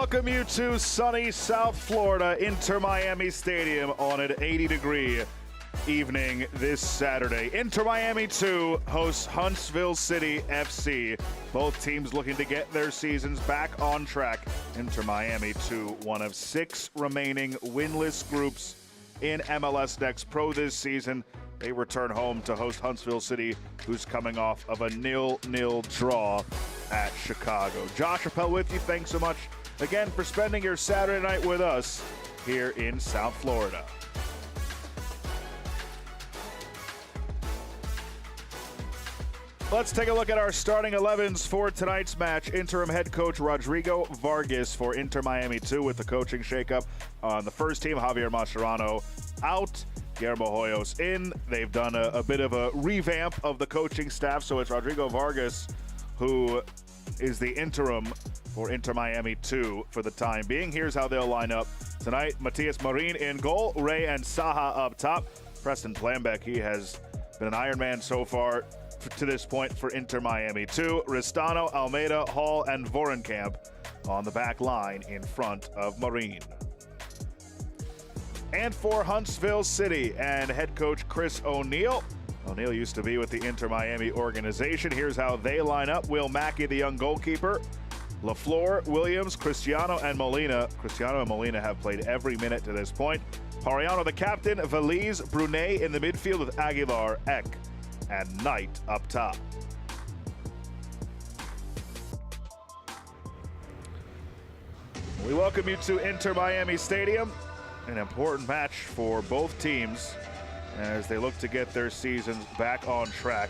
welcome you to sunny South Florida, Inter Miami Stadium on an 80-degree evening this Saturday. Inter Miami 2 hosts Huntsville City FC. Both teams looking to get their seasons back on track. Inter Miami 2, one of 6 remaining winless groups in MLS Next Pro this season. They return home to host Huntsville City, who's coming off of a 0-0 draw at Chicago. Josh Appel with you. Thanks so much again for spending your Saturday night with us here in South Florida. Let's take a look at our starting 11s for tonight's match. Interim head coach Rodrigo Vargas for Inter Miami 2 with the coaching shakeup on the first team. Javier Mascherano out, Guillermo Hoyos in. They've done a bit of a revamp of the coaching staff, so it's Rodrigo Vargas who is the interim for Inter Miami 2 for the time being. Here's how they'll line up tonight. Matias Marin in goal, Ray and Saha up top. Preston Plambeck, he has been an Ironman so far to this point for Inter Miami 2. Ristano, Almeida, Hall, and Vorenkamp on the back line in front of Marin. And for Huntsville City and head coach Chris O'Neill. O'Neill used to be with the Inter Miami organization. Here's how they line up. Will Mackey, the young goalkeeper. LaFleur, Williams, Cristiano, and Molina. Cristiano and Molina have played every minute to this point. Hariano, the captain. Veliz, Brunet in the midfield with Aguilar, Eck, and Knight up top. We welcome you to Inter Miami Stadium. An important match for both teams as they look to get their seasons back on track.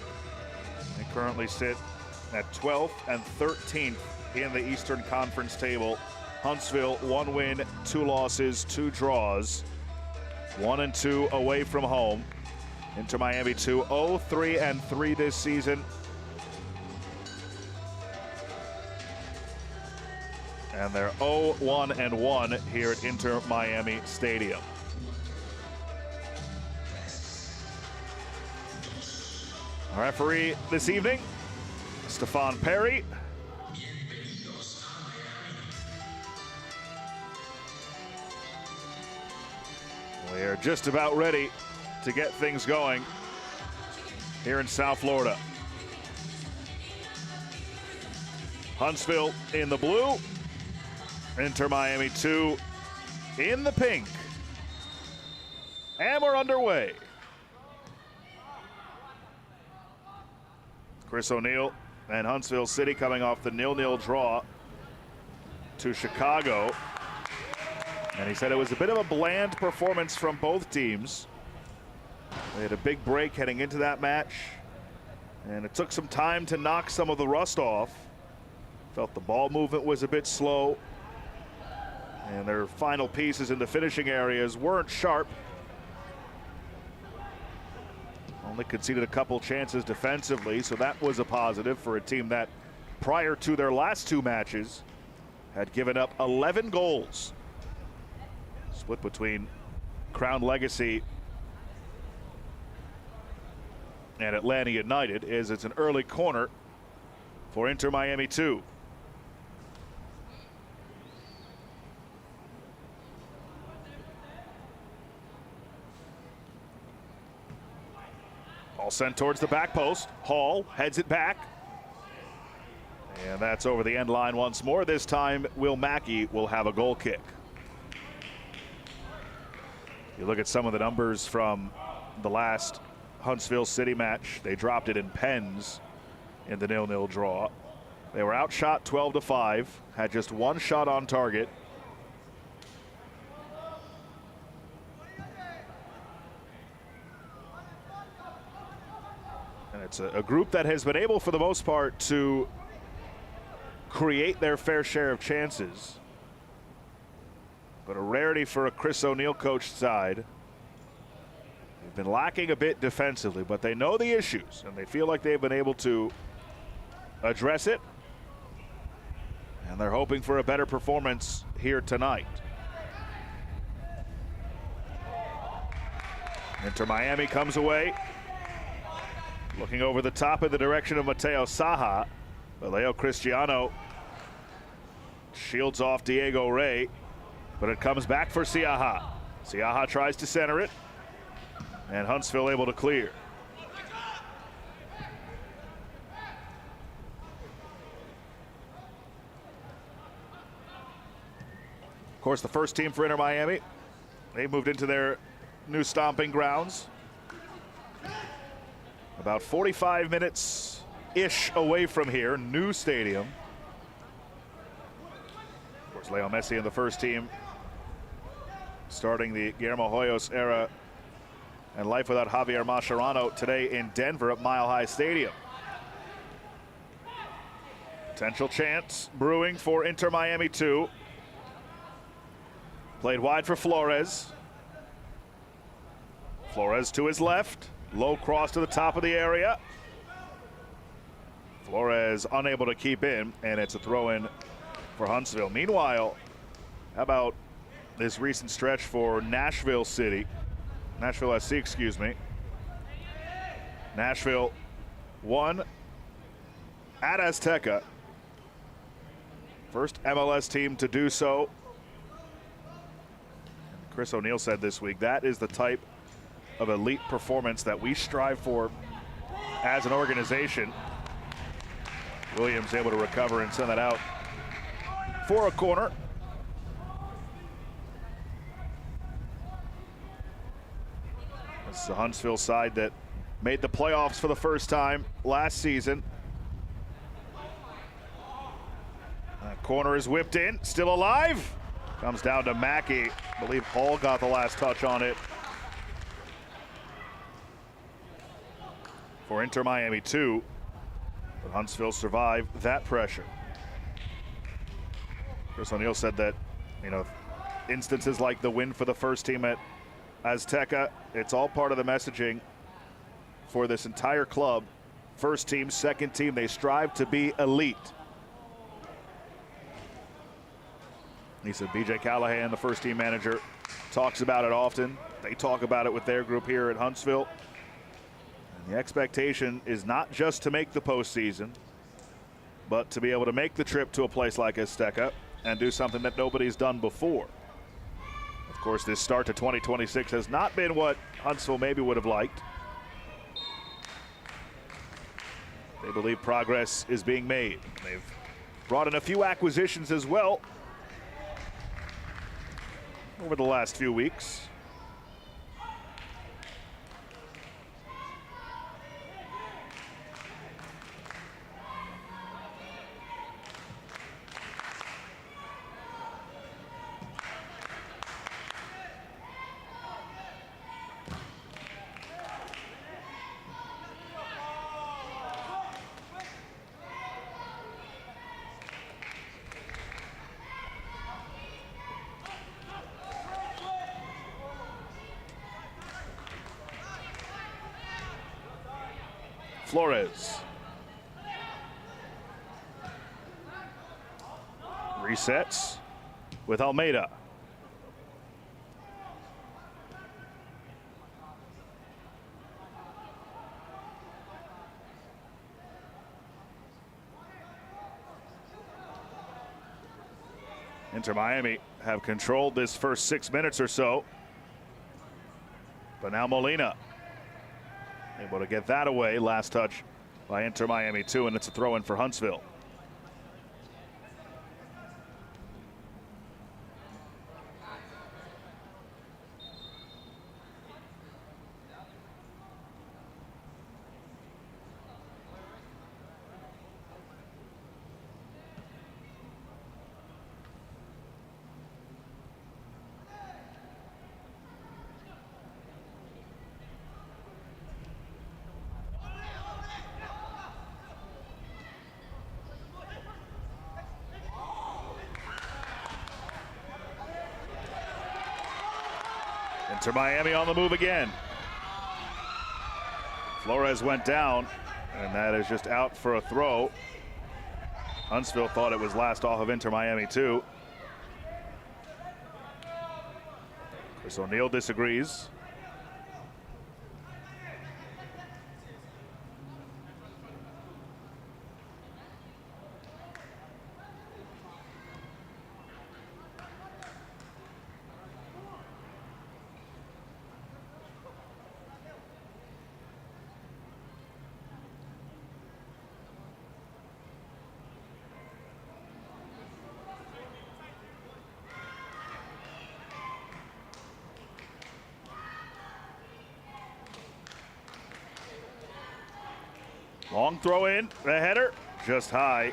They currently sit at 12th and 13th in the Eastern Conference table. Huntsville, 1 win, 2 losses, 2 draws, 1-2 away from home. Inter Miami 2, 0-3-3 this season. And they're 0-1-1 here at Inter Miami Stadium. Our referee this evening, Stefan Perry. We are just about ready to get things going here in South Florida. Huntsville in the blue, Inter Miami 2 in the pink. And we're underway. Chris O'Neill and Huntsville City coming off the 0-0 draw to Chicago. And he said it was a bit of a bland performance from both teams. They had a big break heading into that match, and it took some time to knock some of the rust off. Felt the ball movement was a bit slow, and their final pieces in the finishing areas weren't sharp. Only conceded a couple chances defensively, so that was a positive for a team that, prior to their last 2 matches, had given up 11 goals. Split between Crown Legacy and Atlanta United, as it's an early corner for Inter Miami 2. Ball sent towards the back post. Hall heads it back. And that's over the end line once more. This time, Will Mackey will have a goal kick. You look at some of the numbers from the last Huntsville City match. They dropped it in pens in the 0-0 draw. They were outshot 12-5, had just 1 shot on target. And it's a group that has been able, for the most part, to create their fair share of chances. But a rarity for a Chris O'Neill coached side. They've been lacking a bit defensively, but they know the issues, and they feel like they've been able to address it. And they're hoping for a better performance here tonight. Inter Miami comes away. Looking over the top in the direction of Mateo Saha. Vallejo Cristiano shields off Diego Rey, but it comes back for Siaha. Siaha tries to center it, and Huntsville able to clear. Of course, the first team for Inter Miami, they moved into their new stomping grounds. About 45 minutes-ish away from here, new stadium. Of course, Leo Messi and the first team starting the Guillermo Hoyos era and life without Javier Mascherano today in Denver at Mile High Stadium. Potential chance brewing for Inter Miami 2. Played wide for Flores. Flores to his left. Low cross to the top of the area. Flores unable to keep in, and it's a throw-in for Huntsville. Meanwhile, how about this recent stretch for Nashville SC, excuse me. Nashville won at Azteca. First MLS team to do so. Chris O'Neill said this week, that is the type of elite performance that we strive for as an organization. Williams able to recover and send that out for a corner. It's the Huntsville side that made the playoffs for the first time last season. That corner is whipped in, still alive. Comes down to Mackey. I believe Hall got the last touch on it. For Inter Miami 2. But Huntsville survived that pressure. Chris O'Neill said that, instances like the win for the first team at Azteca, it's all part of the messaging for this entire club. First team, second team, they strive to be elite. He said BJ Callahan, the first team manager, talks about it often. They talk about it with their group here at Huntsville. And the expectation is not just to make the postseason, but to be able to make the trip to a place like Azteca and do something that nobody's done before. Of course, this start to 2026 has not been what Huntsville maybe would have liked. They believe progress is being made. They've brought in a few acquisitions as well over the last few weeks. Flores. Resets with Almeida. Inter Miami have controlled this first 6 minutes or so. But now Molina able to get that away. Last touch by Inter Miami 2, and it's a throw in for Huntsville. Inter Miami on the move again. Flores went down, and that is just out for a throw. Huntsville thought it was last off of Inter Miami 2. Chris O'Neill disagrees. Long throw in, the header, just high.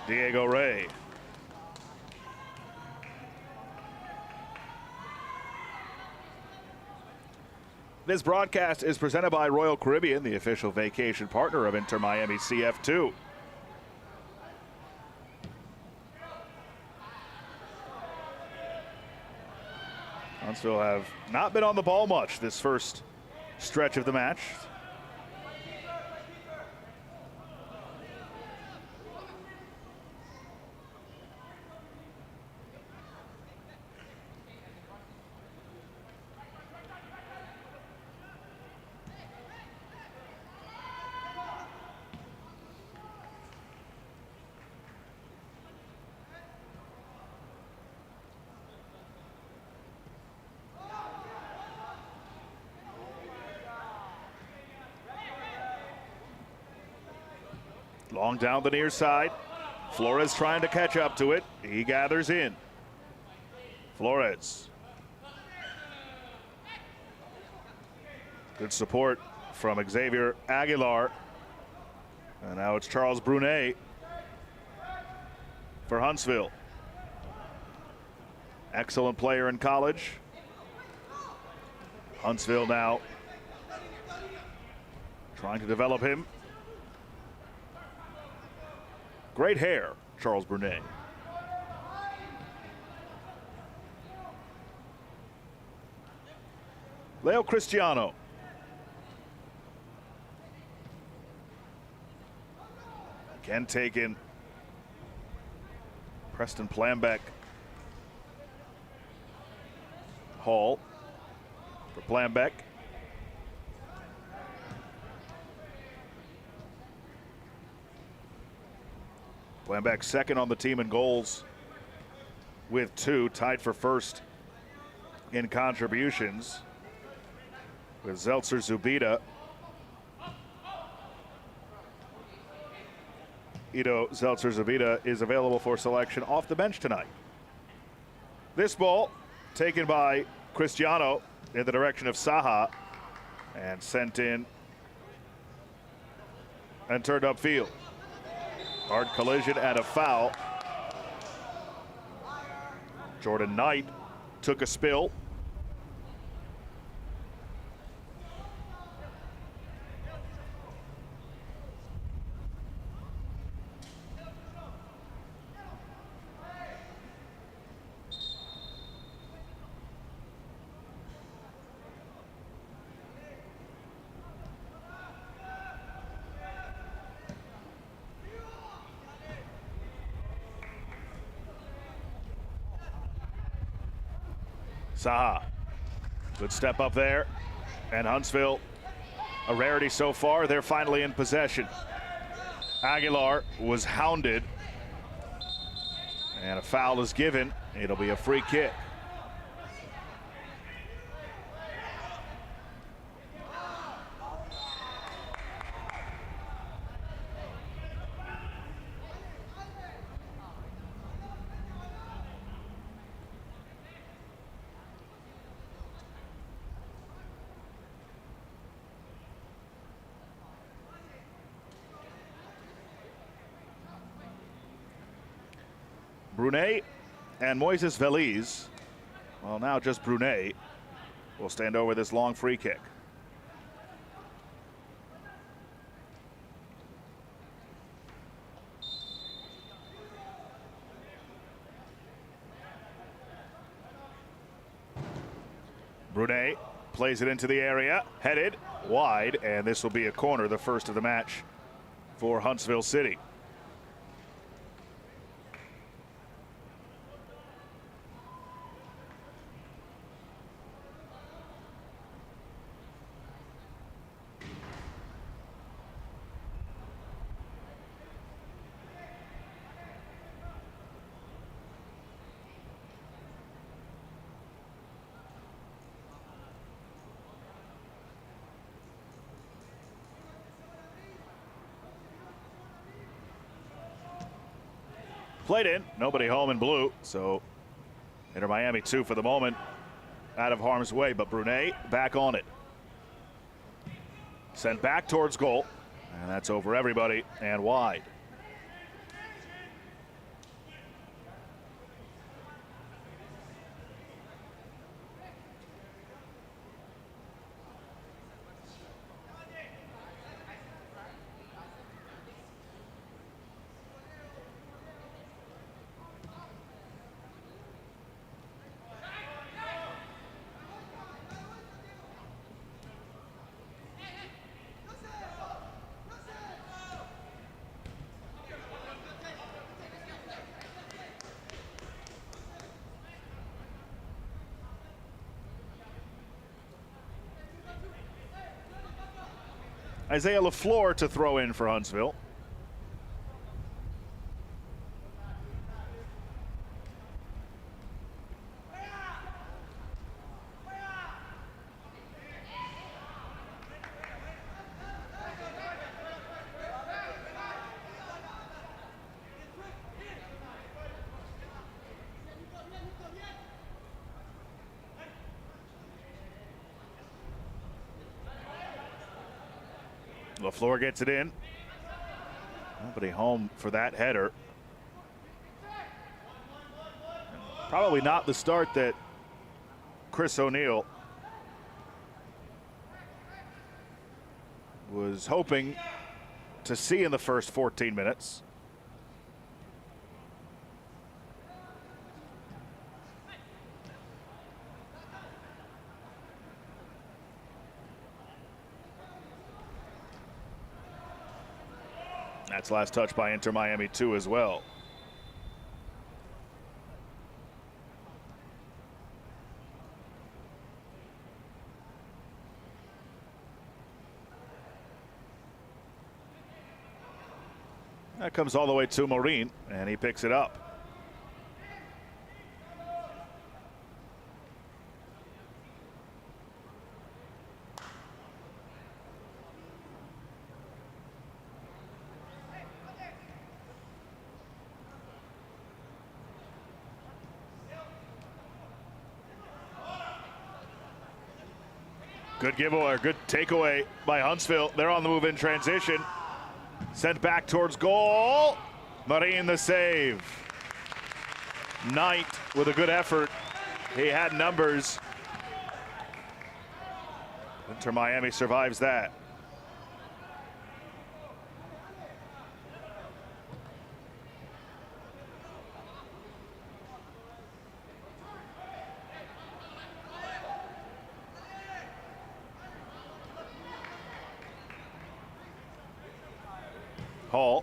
Diego Rey. This broadcast is presented by Royal Caribbean, the official vacation partner of Inter Miami CF2. Huntsville have not been on the ball much this first stretch of the match. Long down the near side. Flores trying to catch up to it. He gathers in. Flores. Good support from Xavier Aguilar. And now it's Charles Brunet for Huntsville. Excellent player in college. Huntsville now trying to develop him. Great hair, Charles Brunet. Leo Cristiano. Again taken. Preston Plambeck. Hall for Plambeck. Plambeck second on the team in goals with 2, tied for first in contributions with Zeltzer Zubida. Ido Zeltzer Zubida is available for selection off the bench tonight. This ball taken by Cristiano in the direction of Saha and sent in and turned upfield. Hard collision and a foul. Jordan Knight took a spill. Saha, good step up there, and Huntsville, a rarity so far, they're finally in possession. Aguilar was hounded, and a foul is given. It'll be a free kick. Brunet and Moises Veliz, well, now just Brunet, will stand over this long free kick. Brunet plays it into the area, headed wide, and this will be a corner, the first of the match for Huntsville City. Played in, nobody home in blue, so Inter Miami 2 for the moment, out of harm's way, but Brunet back on it. Sent back towards goal, And that's over everybody and wide. Isaiah LaFleur to throw in for Huntsville. LaFleur gets it in. Nobody home for that header. Probably not the start that Chris O'Neill was hoping to see in the first 14 minutes. That's last touch by Inter Miami 2 as well. That comes all the way to Maureen, and he picks it up. Good giveaway, or good takeaway by Huntsville. They're on the move in transition. Sent back towards goal. Marin the save. Knight with a good effort. He had numbers. Inter Miami survives that. Hall.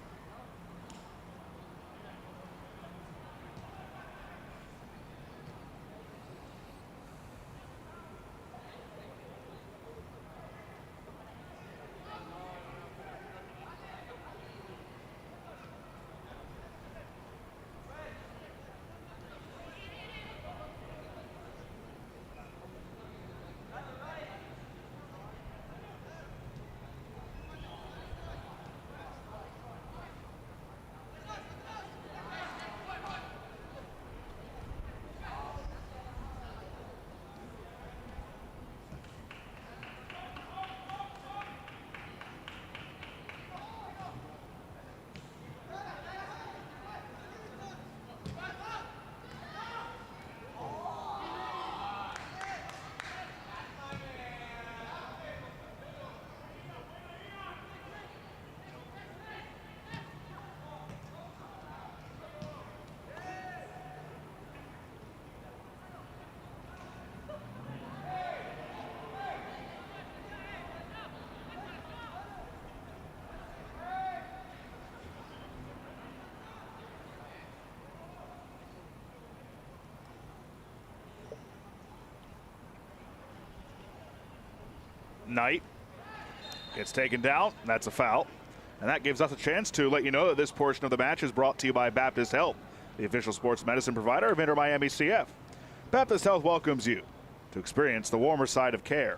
Knight gets taken down. That's a foul. And that gives us a chance to let you know that this portion of the match is brought to you by Baptist Health, the official sports medicine provider of Inter Miami CF. Baptist Health welcomes you to experience the warmer side of care.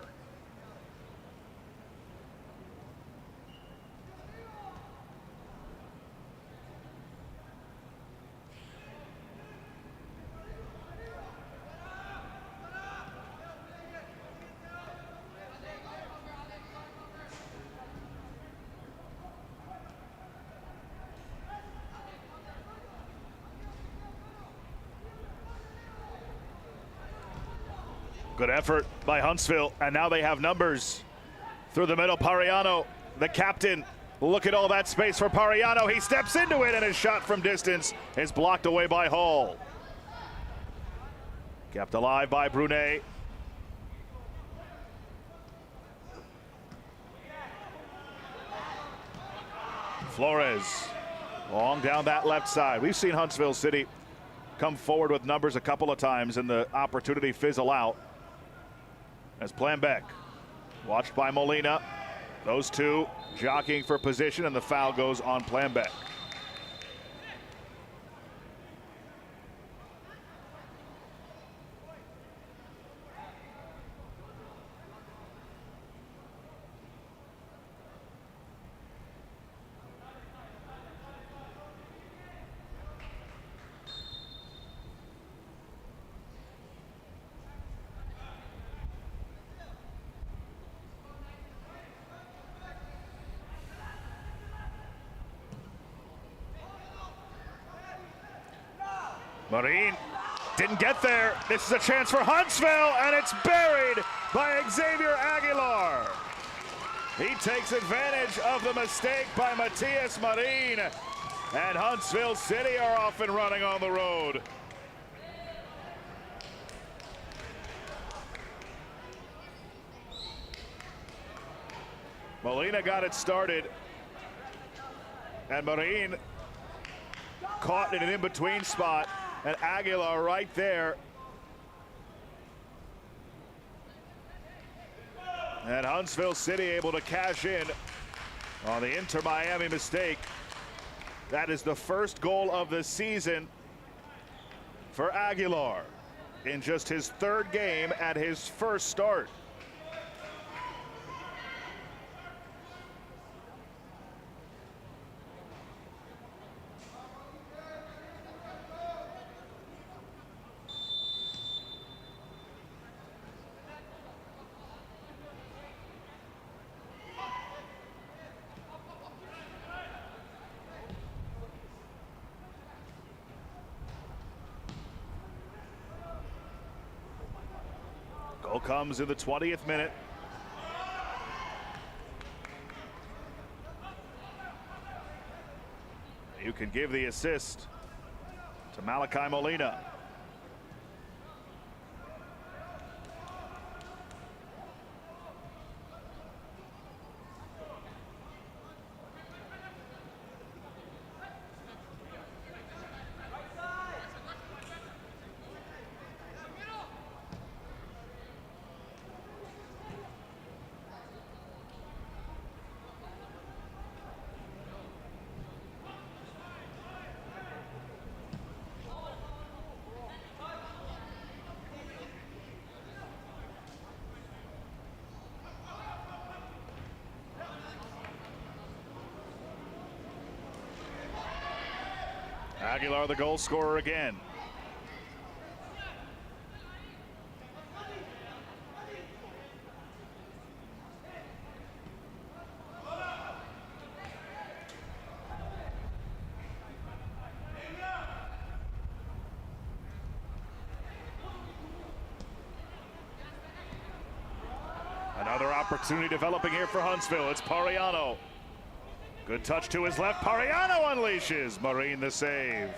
Good effort by Huntsville, and now they have numbers. Through the middle, Pariano, the captain. Look at all that space for Pariano. He steps into it, and his shot from distance is blocked away by Hall. Kept alive by Brunet. Flores, long down that left side. We've seen Huntsville City come forward with numbers a couple of times and the opportunity fizzle out. As Planbeck, watched by Molina. Those two jockeying for position, and the foul goes on Planbeck. Marin didn't get there. This is a chance for Huntsville, and it's buried by Xavier Aguilar. He takes advantage of the mistake by Matias Marin, and Huntsville City are off and running on the road. Molina got it started, and Marin caught in an in-between spot. And Aguilar right there. And Huntsville City able to cash in on the Inter Miami mistake. That is the first goal of the season for Aguilar in just his third game at his first start. Goal comes in the 20th minute. You can give the assist to Malachi Molina. Aguilar, the goal scorer again. Another opportunity developing here for Huntsville. It's Pariano. Good touch to his left. Pariano unleashes. Marin the save.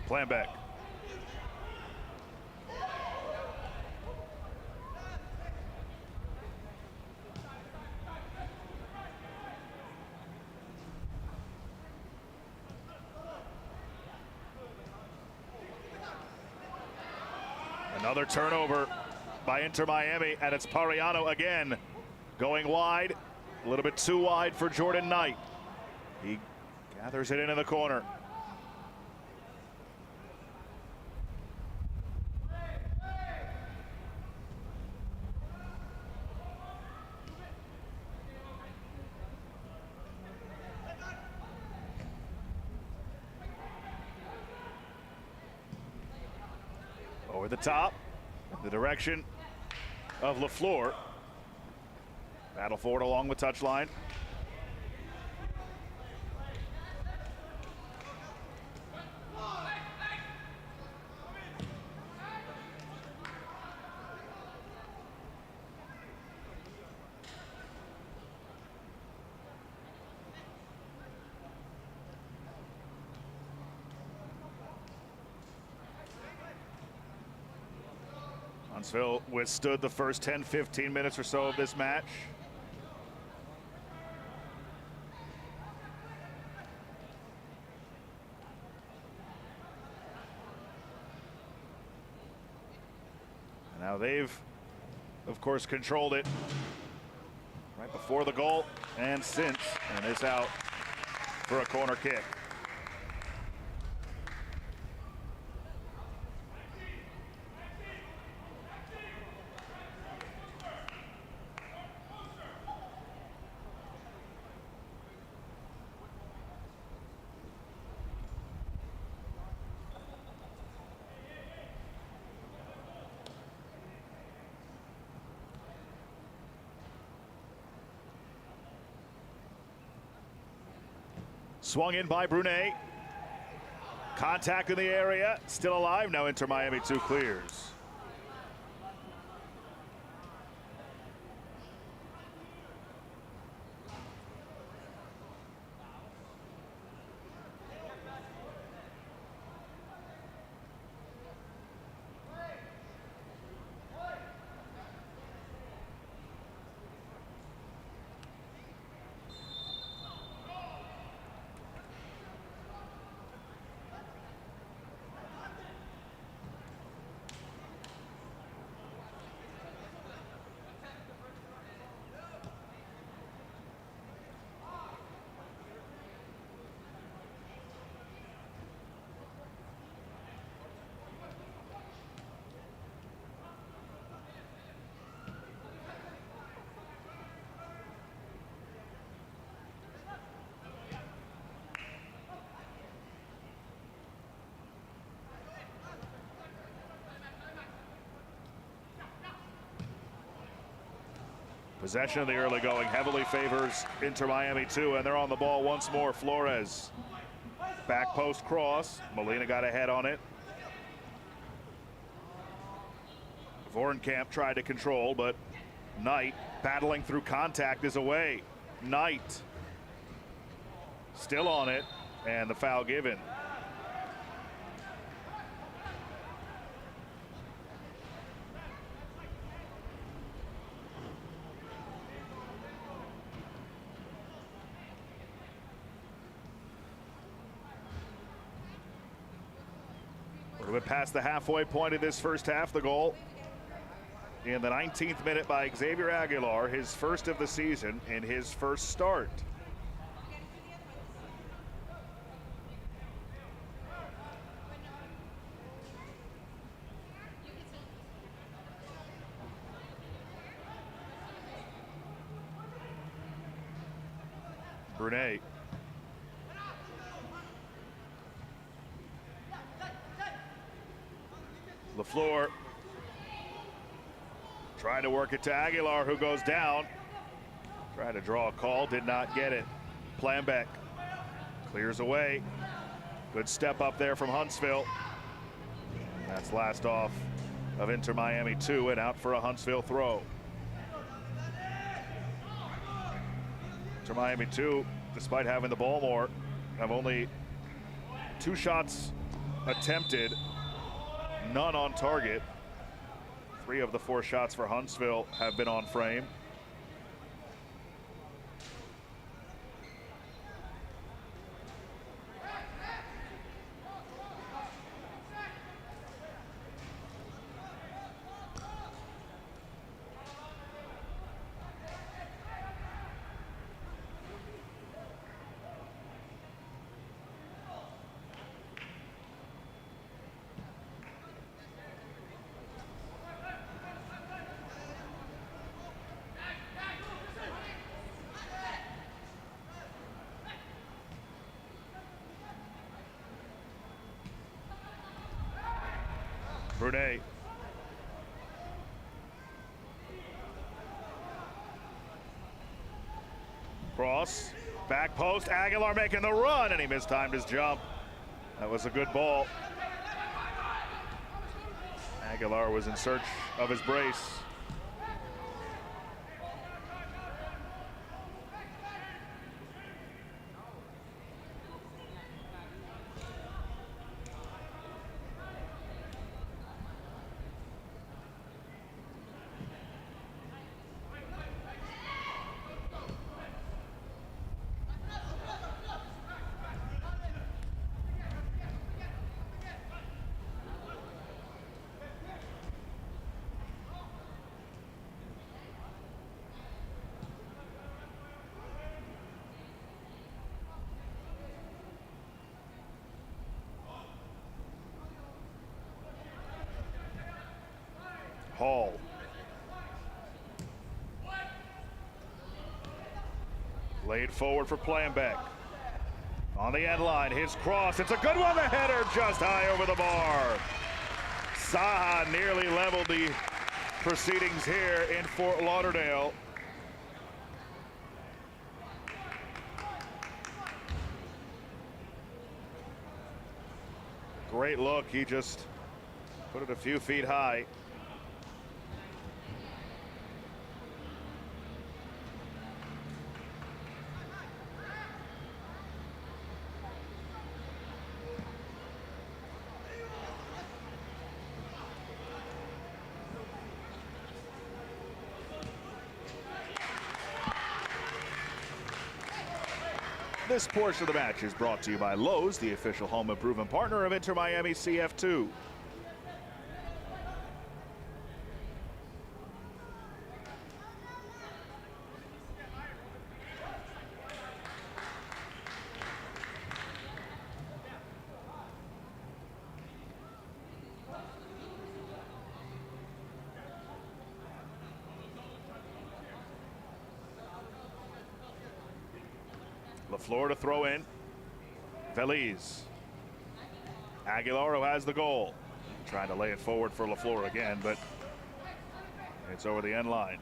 Planbeck. Another turnover by Inter Miami, and it's Pariano again going wide, a little bit too wide for Jordan Knight. He gathers it into the corner. Over the top, the direction of LaFleur. Battle forward along the touchline. Huntsville withstood the first 10-15 minutes or so of this match. Now they've, of course, controlled it right before the goal and since, and it's out for a corner kick. Swung in by Brunet. Contact in the area. Still alive now. Inter Miami 2 clears. Possession of the early going heavily favors Inter Miami 2, and they're on the ball once more. Flores. Back post cross. Molina got ahead on it. Vorenkamp tried to control, but Knight battling through contact is away. Knight still on it, and the foul given. A little bit past the halfway point of this first half. The goal in the 19th minute by Xavier Aguilar, his first of the season in his first start. Brunet. LaFleur trying to work it to Aguilar, who goes down. Tried to draw a call, did not get it. Planbeck clears away. Good step up there from Huntsville. That's last off of Inter Miami 2 and out for a Huntsville throw. Inter Miami 2, despite having the ball more, have only 2 shots attempted, none on target. 3 of the 4 shots for Huntsville have been on frame. Brunet Cross, back post, Aguilar making the run, and he mistimed his jump. That was a good ball. Aguilar was in search of his brace. Hall. Laid forward for Planbeck. On the end line, his cross. It's a good one. The header just high over the bar. Saha nearly leveled the proceedings here in Fort Lauderdale. Great look. He just put it a few feet high. This portion of the match is brought to you by Lowe's, the official home improvement partner of Inter Miami CF2. LaFleur to throw in. Veliz. Aguilar, who has the goal. Trying to lay it forward for LaFleur again, but it's over the end line.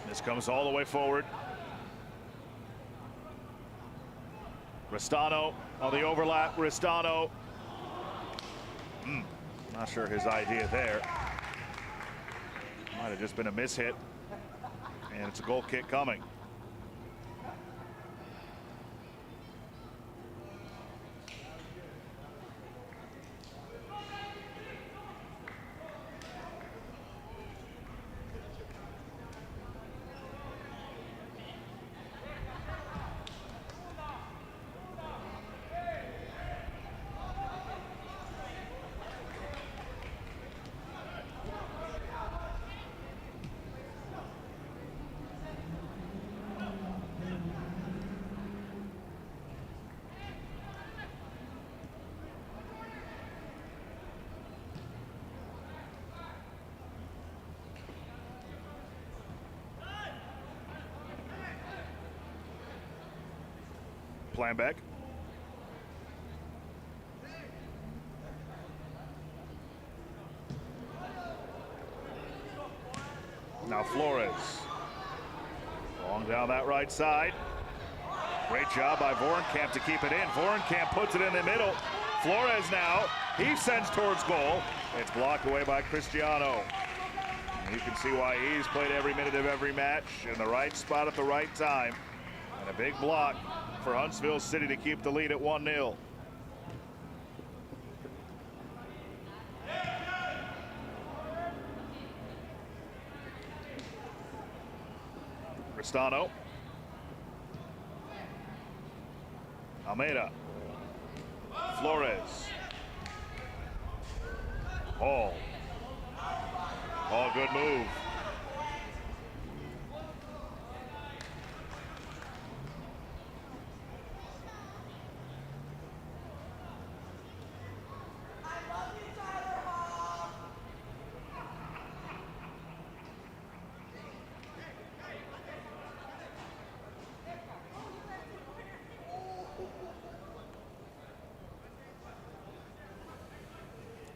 This comes all the way forward. Restano on the overlap. Restano. Not sure his idea there. Might have just been a mishit. And it's a goal kick coming. Planbeck. Now Flores. Long down that right side. Great job by Vorenkamp to keep it in. Vorenkamp puts it in the middle. Flores now, he sends towards goal. It's blocked away by Cristiano. And you can see why he's played every minute of every match in the right spot at the right time. And a big block for Huntsville City to keep the lead at 1-0. Castano. Almeida. Flores. Hall. Hall, good move.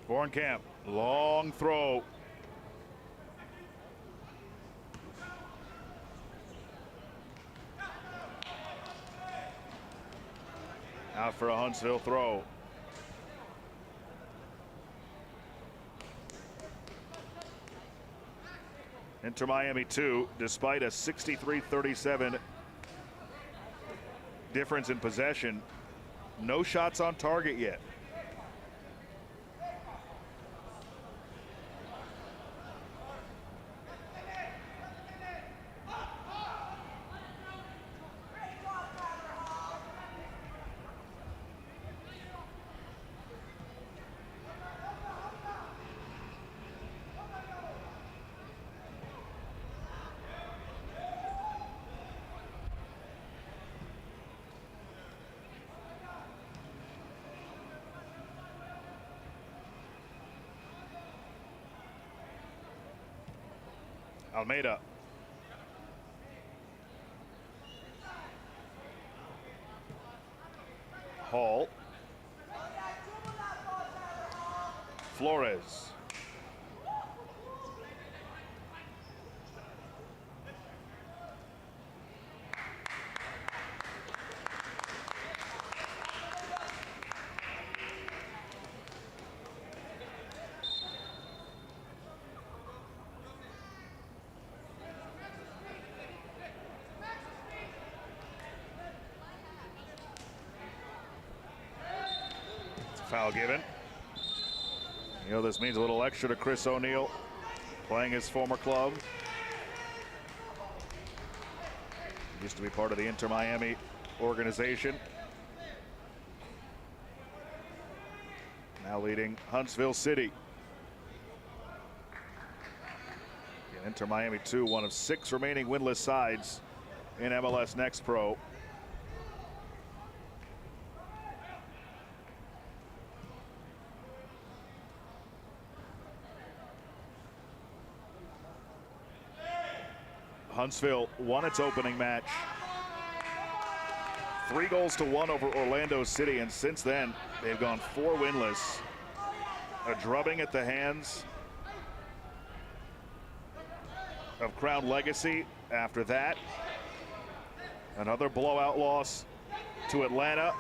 Bornkamp, long throw. Out for a Huntsville throw. Inter Miami 2, despite a 63-37 difference in possession, no shots on target yet. Almeida. Hall. Flores. Foul given. You know, this means a little extra to Chris O'Neal, playing his former club. He used to be part of the Inter Miami organization. Now leading Huntsville City. And Inter Miami 2, one of 6 remaining winless sides in MLS Next Pro. Huntsville won its opening match 3-1 over Orlando City, and since then they've gone 4 winless. A drubbing at the hands of Crown Legacy. After that, another blowout loss to Atlanta,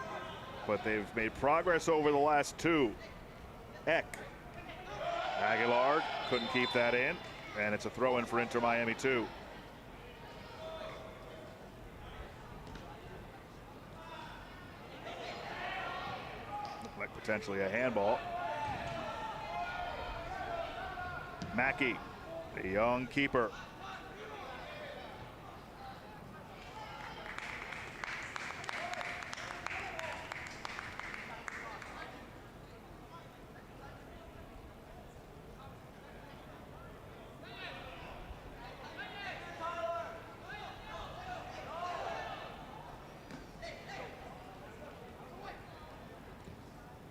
but they've made progress over the last 2. Eck. Aguilar couldn't keep that in, and it's a throw-in for Inter Miami 2. Like potentially a handball. Mackey, the young keeper.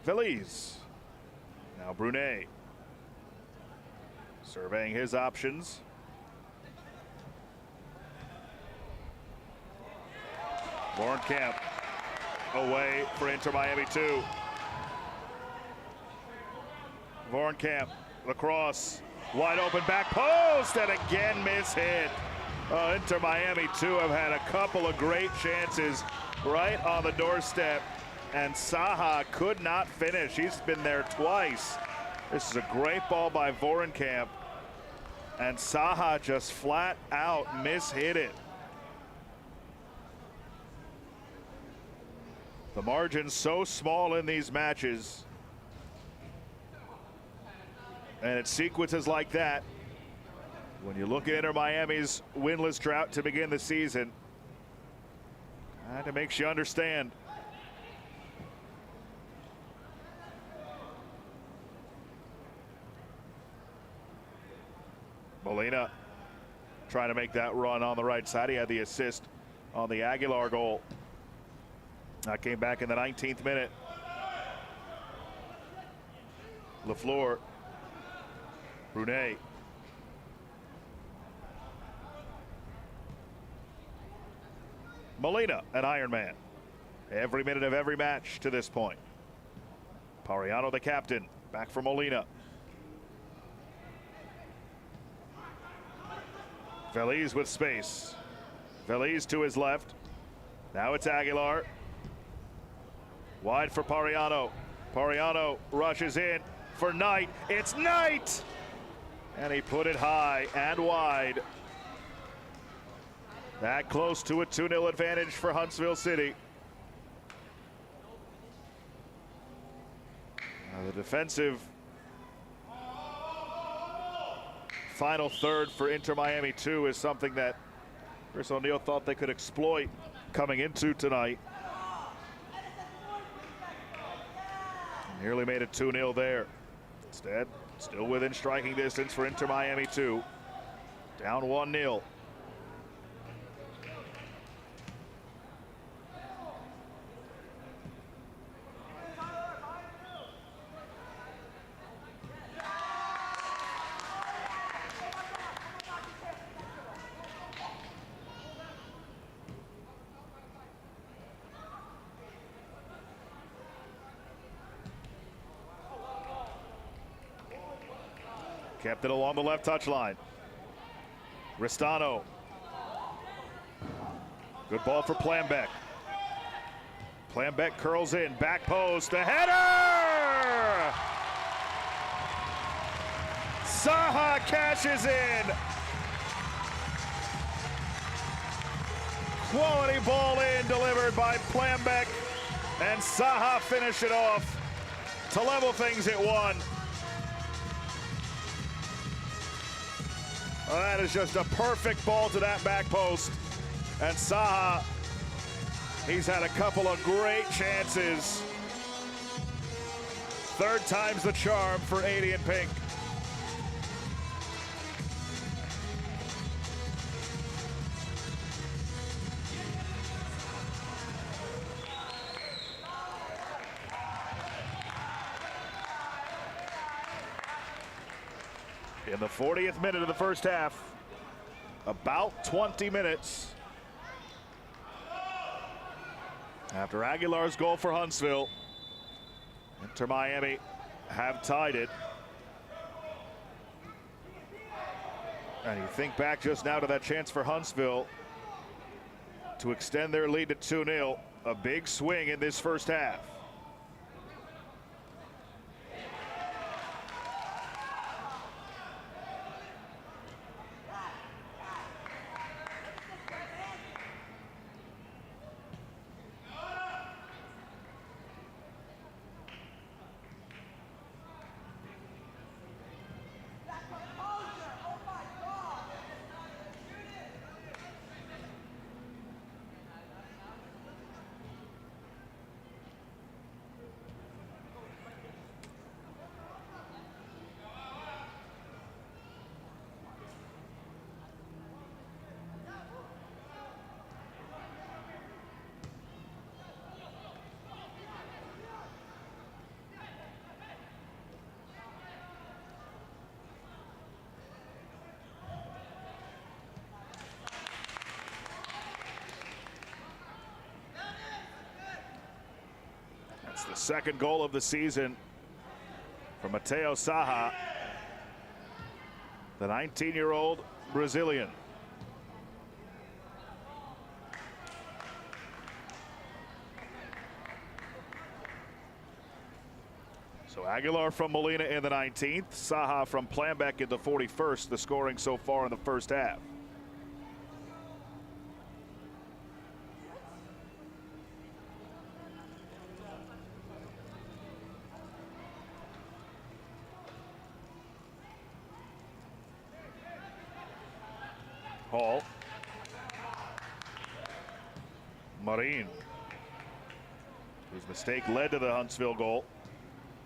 Phillies. Now Brunet surveying his options. Bornkamp away for Inter Miami 2. Bornkamp, lacrosse, wide open back post, and again mishit. Inter Miami 2 have had a couple of great chances right on the doorstep, and Saha could not finish. He's been there twice. This is a great ball by Vorenkamp, and Saha just flat out mishit it. The margin's so small in these matches, and it's sequences like that When you look at Inter Miami's winless drought to begin the season, it makes you understand. Molina trying to make that run on the right side. He had the assist on the Aguilar goal. That came back in the 19th minute. LaFleur, Brunet. Molina, an Iron Man. Every minute of every match to this point. Pariano, the captain, back for Molina. Veliz with space. Veliz to his left. Now it's Aguilar. Wide for Pariano. Pariano rushes in for Knight. It's Knight! And he put it high and wide. That close to a 2-0 advantage for Huntsville City. The defensive final third for Inter Miami 2 is something that Chris O'Neill thought they could exploit coming into tonight. Nearly made it 2-0 there. Instead, still within striking distance for Inter Miami 2. Down 1-0. Kept it along the left touchline. Ristano. Good ball for Plambeck. Plambeck curls in, back post, a header! Saha cashes in. Quality ball in, delivered by Plambeck, and Saha finish it off to level things at 1. Well, that is just a perfect ball to that back post. And Saha, he's had a couple of great chances. Third time's the charm for 80 and pink. In the 40th minute of the first half, about 20 minutes after Aguilar's goal for Huntsville, Inter Miami have tied it. And you think back just now to that chance for Huntsville to extend their lead to 2-0, a big swing in this first half. The second goal of the season for Mateo Saha, the 19-year-old Brazilian. So Aguilar from Molina in the 19th, Saha from Plambeck in the 41st, the scoring so far in the first half. Hall. Marin, whose mistake led to the Huntsville goal.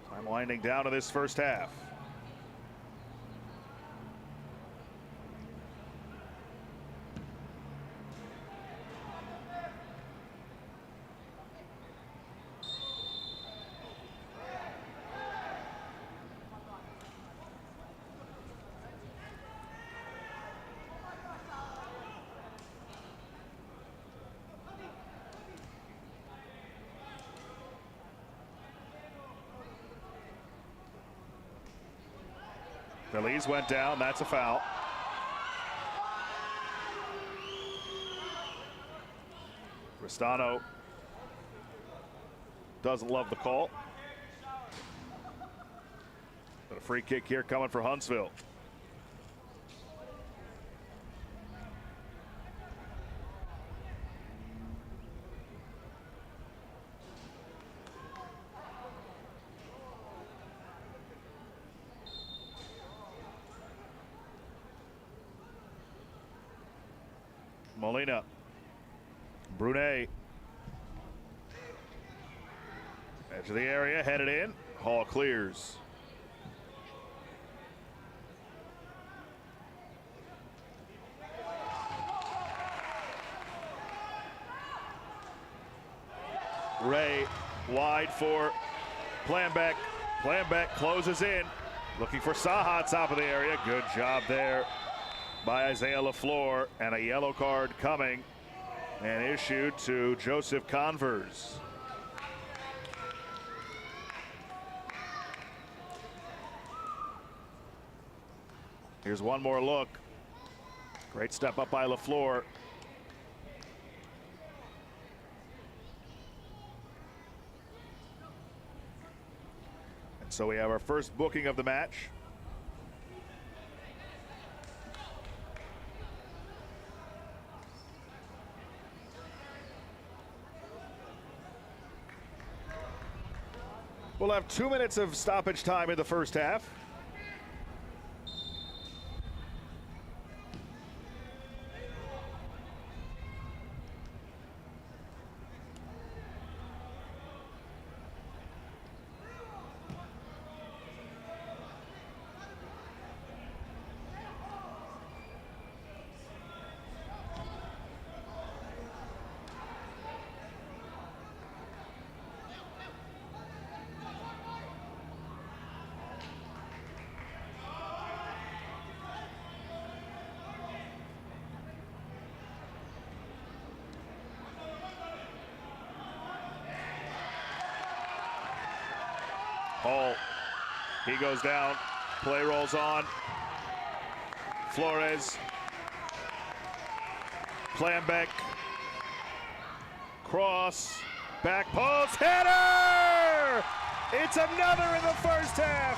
Time winding down to this first half. Belize went down. That's a foul. Ristano doesn't love the call. But a free kick here coming for Huntsville. Molina, Brunet, edge of the area, headed in. Hall clears. Ray wide for Planbeck. Planbeck closes in, looking for Saha top of the area. Good job there by Isaiah LaFleur, and a yellow card coming and issued to Joseph Converse. Here's one more look. Great step up by LaFleur. And so we have our first booking of the match. We'll have 2 minutes of stoppage time in the first half. Hall, he goes down, play rolls on. Flores, Planbeck, cross, back post, header! It's another in the first half.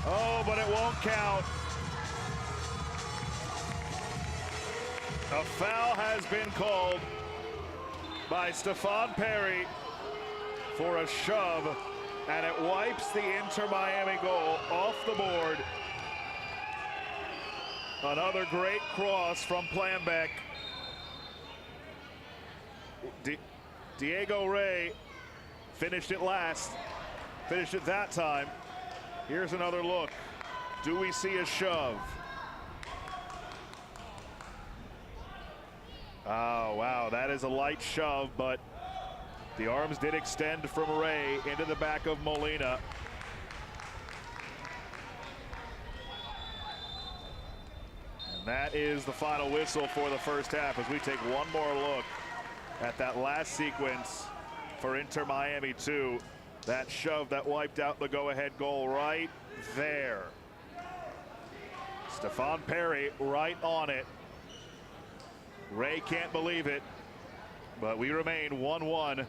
Oh, but it won't count. A foul has been called by Stefan Perry for a shove, and it wipes the Inter Miami goal off the board. Another great cross from Planbeck. Diego Rey finished it last, finished it that time. Here's another look. Do we see a shove? Oh, wow, that is a light shove, but the arms did extend from Ray into the back of Molina. And that is the final whistle for the first half as we take one more look at that last sequence for Inter Miami 2. That shove that wiped out the go-ahead goal right there. Stefan Perry right on it. Ray can't believe it, but we remain 1-1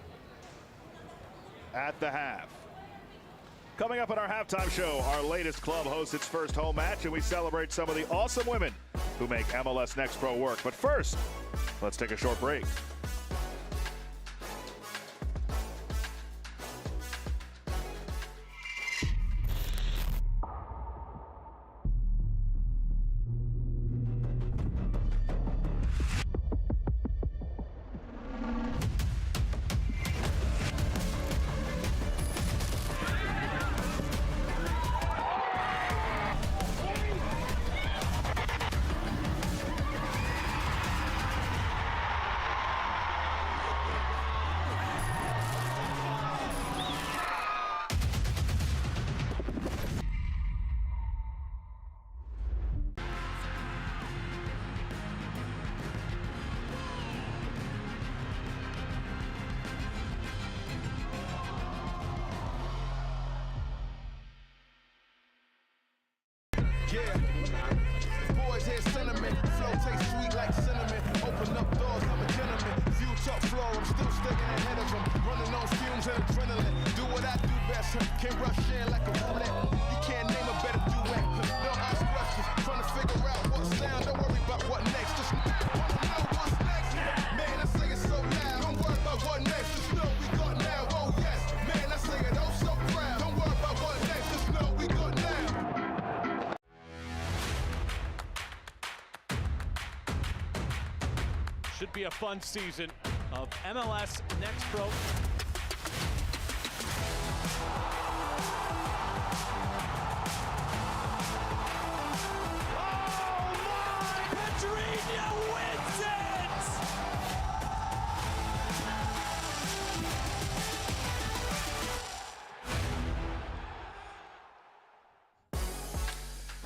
at the half. Coming up in our halftime show, our latest club hosts its first home match, and we celebrate some of the awesome women who make MLS Next Pro work. But first, let's take a short break. Boys hear sentiment, flow tastes sweet like cinnamon. Open up doors, I'm a gentleman. View top floor, I'm still sticking ahead of them. Running on fumes and adrenaline. Do what I do best, can't rush in like a roulette. You can't name a better duet. Don't ask questions, trying to figure out what sound. Don't worry about what next, just wanna know what's next. Man, I say it so loud. Don't worry about what next, just know we got now. Oh yes, man, I say it oh so proud. Don't worry about what next, just know we got now. Should be a fun season of MLS Next Pro. Oh my! Pedrinho wins it!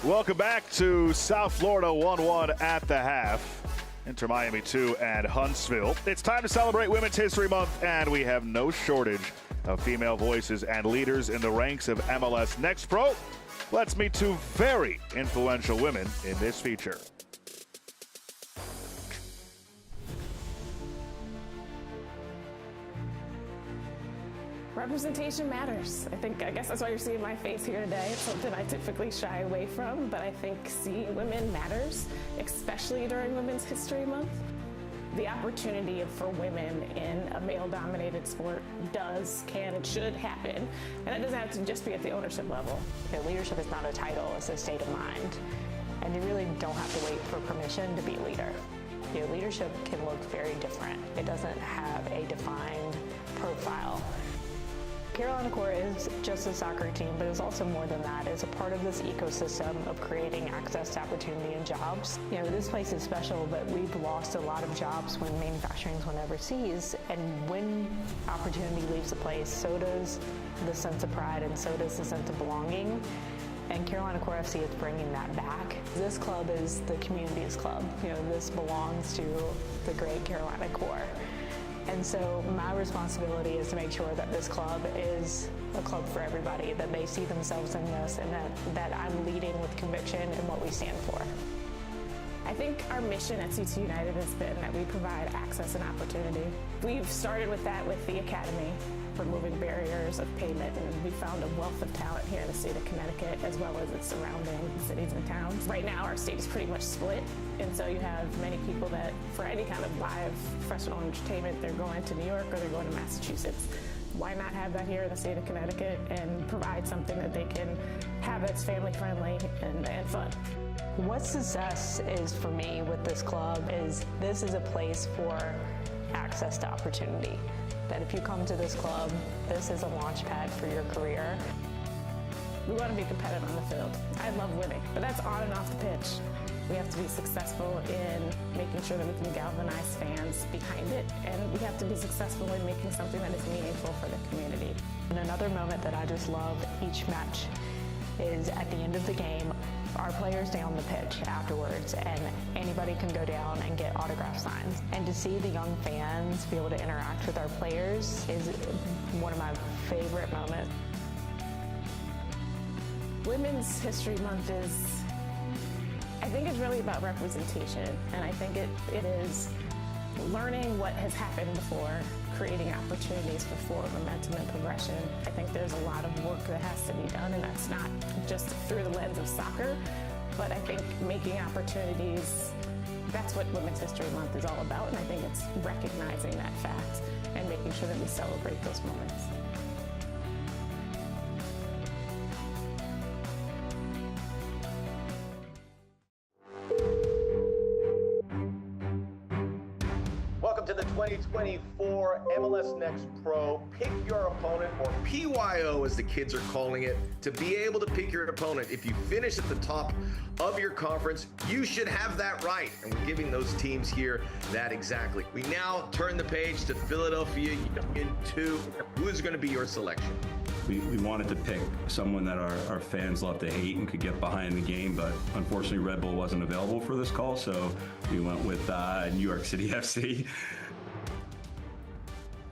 Welcome back to South Florida 1-1 at the half. Inter Miami 2 and Huntsville. It's time to celebrate Women's History Month, and we have no shortage of female voices and leaders in the ranks of MLS Next Pro. Let's meet two very influential women in this feature. Representation matters. I guess that's why you're seeing my face here today. It's something I typically shy away from, but I think seeing women matters, especially during Women's History Month. The opportunity for women in a male-dominated sport can, and should happen, and it doesn't have to just be at the ownership level. Leadership is not a title, it's a state of mind, and you really don't have to wait for permission to be a leader. Leadership can look very different. It doesn't have a defined profile. Carolina Core is just a soccer team, but it's also more than that. It's a part of this ecosystem of creating access to opportunity and jobs. This place is special, but we've lost a lot of jobs when manufacturing's went overseas, and when opportunity leaves the place, so does the sense of pride and so does the sense of belonging. And Carolina Core FC is bringing that back. This club is the community's club. This belongs to the great Carolina Core. And so my responsibility is to make sure that this club is a club for everybody, that they see themselves in this, and that I'm leading with conviction in what we stand for. I think our mission at CT United has been that we provide access and opportunity. We've started with that with the Academy, removing barriers of payment, and we found a wealth of talent here in the state of Connecticut as well as its surrounding cities and towns. Right now our state is pretty much split, and so you have many people that for any kind of live professional entertainment, they're going to New York or they're going to Massachusetts. Why not have that here in the state of Connecticut and provide something that they can have that's family friendly and fun? What success is for me with this club is this is a place for access to opportunity. That if you come to this club, this is a launch pad for your career. We want to be competitive on the field. I love winning, but that's on and off the pitch. We have to be successful in making sure that we can galvanize fans behind it, and we have to be successful in making something that is meaningful for the community. And another moment that I just love each match is at the end of the game, our players stay on the pitch afterwards, and anybody can go down and get autograph signs. And to see the young fans be able to interact with our players is one of my favorite moments. Women's History Month I think it's really about representation, and I think it is learning what has happened before, creating opportunities for forward momentum and progression. I think there's a lot of work that has to be done, and that's not just through the lens of soccer, but I think making opportunities, that's what Women's History Month is all about, and I think it's recognizing that fact and making sure that we celebrate those moments. Welcome to the 2024 MLS Next Pro Pick Your Opponent, or PYO as the kids are calling it. To be able to pick your opponent, if you finish at the top of your conference, you should have that right. And we're giving those teams here that exactly. We now turn the page to Philadelphia Union 2. Who is going to be your selection? We wanted to pick someone that our fans love to hate and could get behind the game, but unfortunately Red Bull wasn't available for this call, so we went with New York City FC.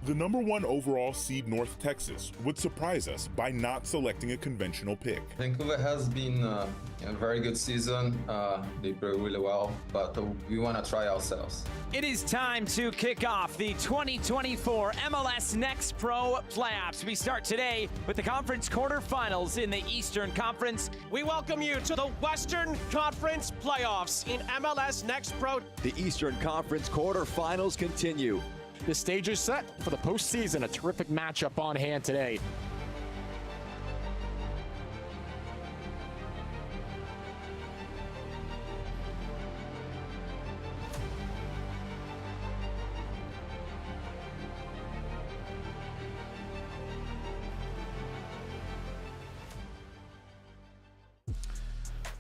The #1 overall seed North Texas would surprise us by not selecting a conventional pick. Vancouver has been a very good season. They play really well, but we want to try ourselves. It is time to kick off the 2024 MLS Next Pro playoffs. We start today with the conference quarterfinals in the Eastern Conference. We welcome you to the Western Conference playoffs in MLS Next Pro. The Eastern Conference quarterfinals continue. The stage is set for the postseason. A terrific matchup on hand today.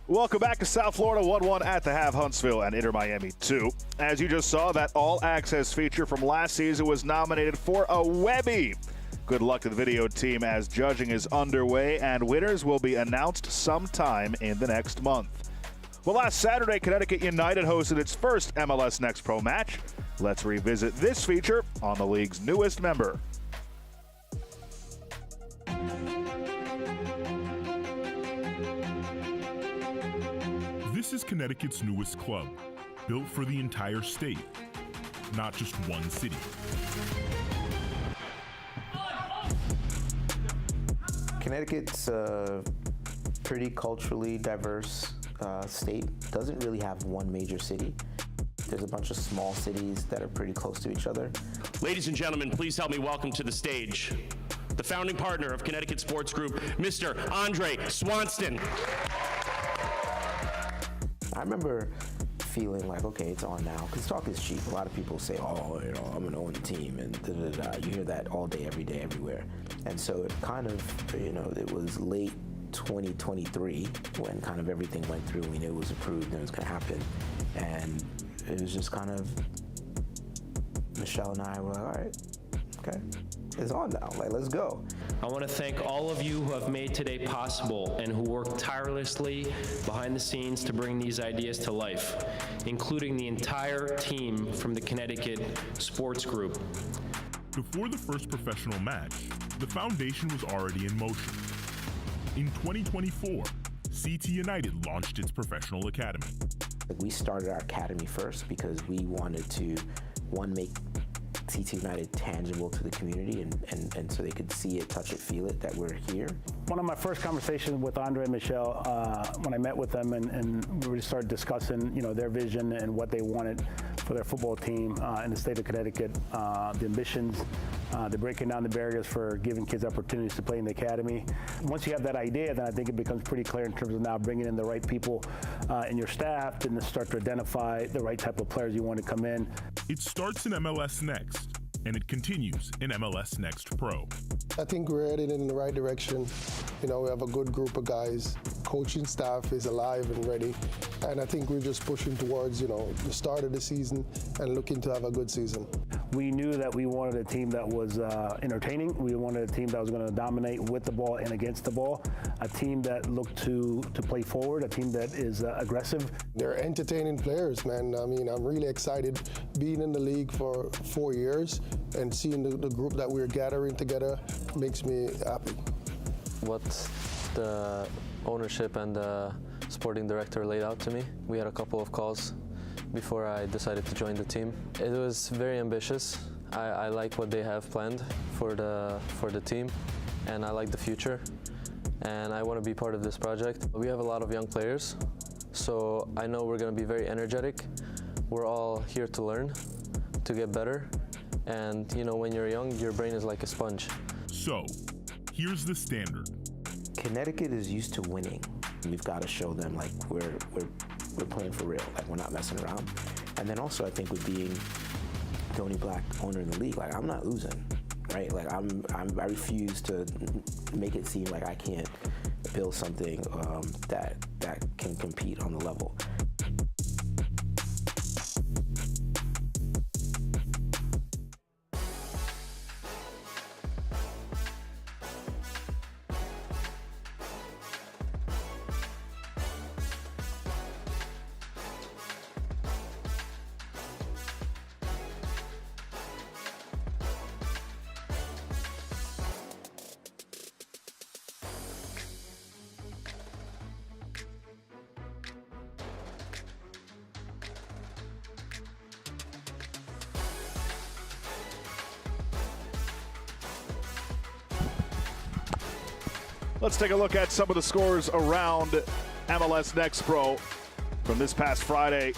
Welcome back to South Florida. 1-1 at the half, Huntsville and Inter Miami 2. As you just saw, that all-access feature from last season was nominated for a Webby. Good luck to the video team as judging is underway, and winners will be announced sometime in the next month. Well, last Saturday, Connecticut United hosted its first MLS Next Pro match. Let's revisit this feature on the league's newest member. This is Connecticut's newest club, built for the entire state, not just one city. Connecticut's a pretty culturally diverse state. Doesn't really have one major city. There's a bunch of small cities that are pretty close to each other. Ladies and gentlemen, please help me welcome to the stage the founding partner of Connecticut Sports Group, Mr. Andre Swanston. I remember feeling like, okay, it's on now, because talk is cheap. A lot of people say, oh, you know, I'm going to own the team, and da-da-da. You hear that all day, every day, everywhere. And so it kind of, you know, it was late 2023 when kind of everything went through. We knew it was approved and it was going to happen. And it was just kind of, Michelle and I were like, all right, okay, it's on now, like, let's go. I want to thank all of you who have made today possible and who worked tirelessly behind the scenes to bring these ideas to life, including the entire team from the Connecticut Sports Group. Before the first professional match, the foundation was already in motion. In 2024, CT United launched its professional academy. We started our academy first because we wanted to, one, make CT United tangible to the community and so they could see it, touch it, feel it, that we're here. One of my first conversations with Andre and Michelle, when I met with them and we started discussing, you know, their vision and what they wanted for their football team in the state of Connecticut, the ambitions, they're breaking down the barriers for giving kids opportunities to play in the academy. Once you have that idea, then I think it becomes pretty clear in terms of now bringing in the right people in your staff and to start to identify the right type of players you want to come in. It starts in MLS Next, and it continues in MLS Next Pro. I think we're headed in the right direction. You know, we have a good group of guys. Coaching staff is alive and ready. And I think we're just pushing towards, you know, the start of the season and looking to have a good season. We knew that we wanted a team that was entertaining. We wanted a team that was going to dominate with the ball and against the ball. A team that looked to play forward, a team that is aggressive. They're entertaining players, man. I mean, I'm really excited being in the league for 4 years and seeing the group that we're gathering together makes me happy. What the ownership and the sporting director laid out to me, we had a couple of calls before I decided to join the team. It was very ambitious. I like what they have planned for the team, and I like the future, and I want to be part of this project. We have a lot of young players, so I know we're going to be very energetic. We're all here to learn, to get better, and you know, when you're young, your brain is like a sponge. So, here's the standard. Connecticut is used to winning. We've got to show them like we're playing for real, like we're not messing around. And then also I think with being the only black owner in the league, like I'm not losing, right? Like I refuse to make it seem like I can't build something that can compete on the level. Let's take a look at some of the scores around MLS Next Pro from this past Friday.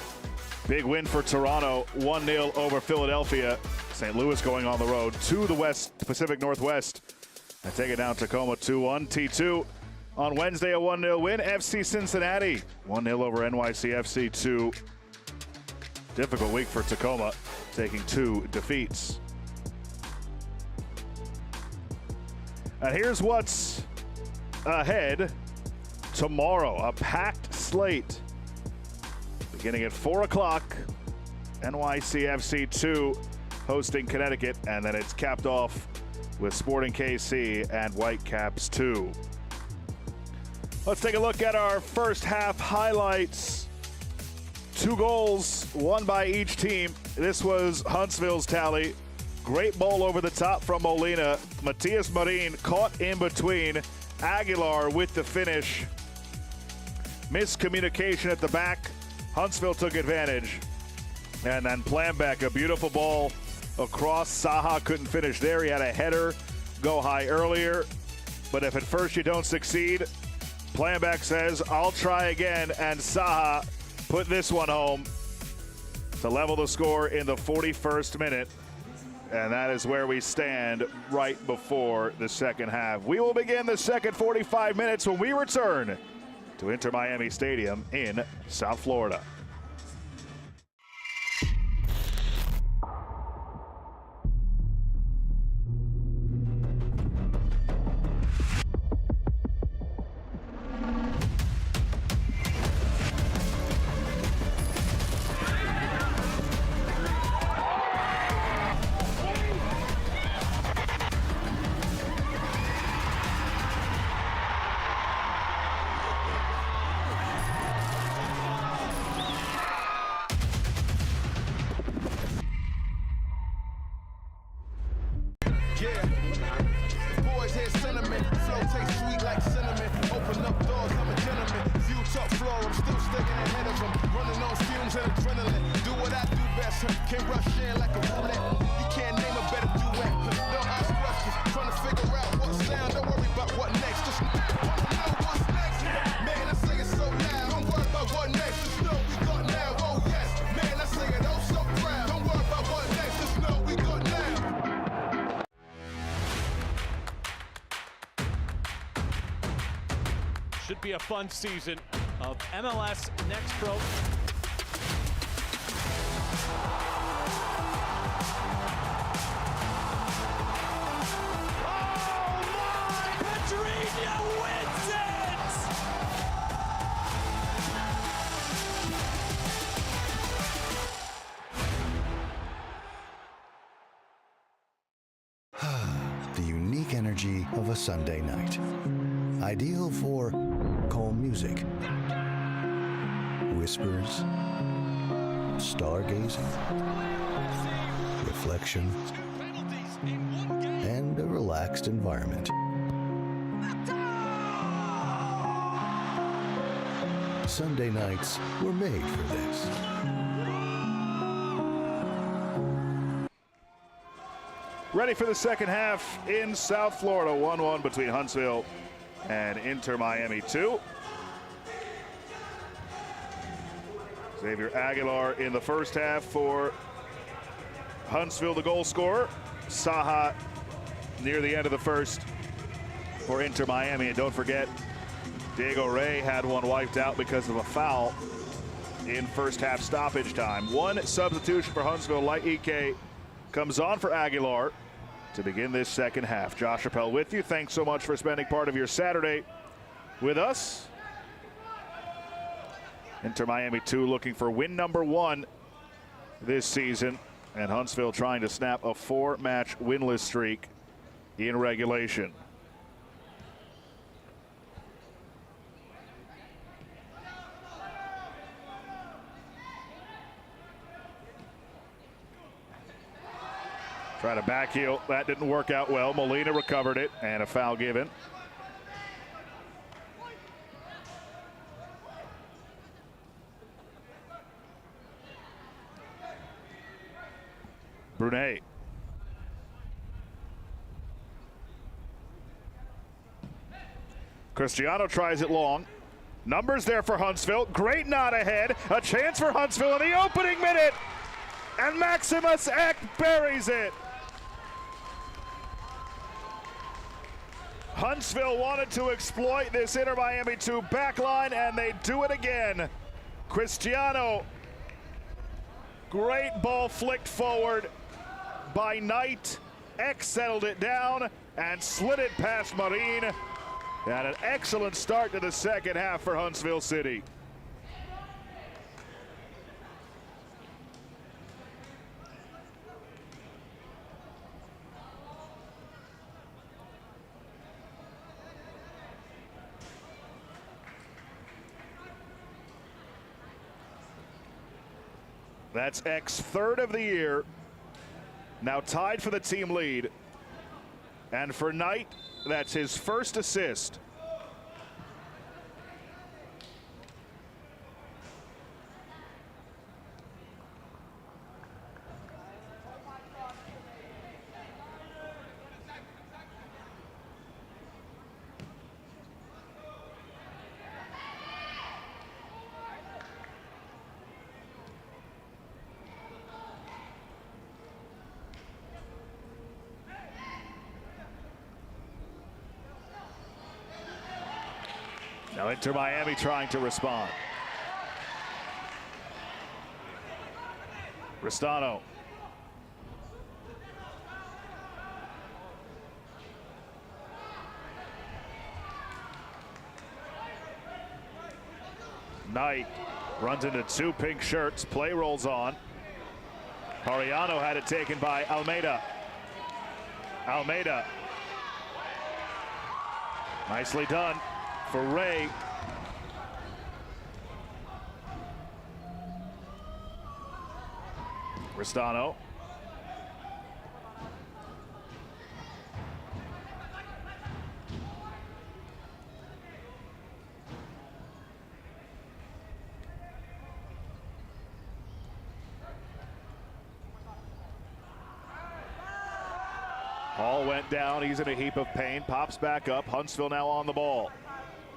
Big win for Toronto, 1-0 over Philadelphia. St. Louis going on the road to the Pacific Northwest and take it down Tacoma 2-1. T2 on Wednesday, a 1-0 win. FC Cincinnati 1-0 over NYCFC 2. Difficult week for Tacoma, taking 2 defeats. And here's what's ahead tomorrow. A packed slate. Beginning at 4 o'clock, NYCFC 2 hosting Connecticut, and then it's capped off with Sporting KC and Whitecaps 2. Let's take a look at our first half highlights. 2 goals, one by each team. This was Huntsville's tally. Great ball over the top from Molina. Matias Marin caught in between. Aguilar with the finish. Miscommunication at the back. Huntsville took advantage. And then Planbeck, a beautiful ball across. Saha couldn't finish there. He had a header go high earlier. But if at first you don't succeed, Planbeck says, I'll try again. And Saha put this one home to level the score in the 41st minute. And that is where we stand right before the second half. We will begin the second 45 minutes when we return to Inter Miami Stadium in South Florida. Should be a fun season of MLS Next Pro. The unique energy of a Sunday night. Ideal for calm music, whispers, stargazing, reflection, and a relaxed environment. Sunday nights were made for this. Ready for the second half in South Florida. 1-1 between Huntsville and Inter Miami 2. Xavier Aguilar in the first half for Huntsville, the goal scorer. Saha near the end of the first for Inter Miami. And don't forget, Diego Rey had one wiped out because of a foul in first half stoppage time. One substitution for Huntsville. Light Ike comes on for Aguilar to begin this second half. Josh Appel with you. Thanks so much for spending part of your Saturday with us. Inter Miami 2 looking for win number 1 this season, and Huntsville trying to snap a 4-match winless streak in regulation. Try to back heel. That didn't work out well. Molina recovered it, and a foul given. Brunet. Cristiano tries it long. Numbers there for Huntsville. Great nod ahead. A chance for Huntsville in the opening minute. And Maximus Eck buries it. Huntsville wanted to exploit this Inter Miami 2 backline, and they do it again. Cristiano, great ball flicked forward by Knight. Eck settled it down and slid it past Marine. And an excellent start to the second half for Huntsville City. That's Eck's third of the year. Now tied for the team lead. And for Knight, that's his first assist. Now Inter Miami trying to respond. Ristano. Knight runs into two pink shirts. Play rolls on. Ariano had it taken by Almeida. Almeida. Nicely done for Ray. Ristano. Ball went down. He's in a heap of pain. Pops back up. Huntsville now on the ball.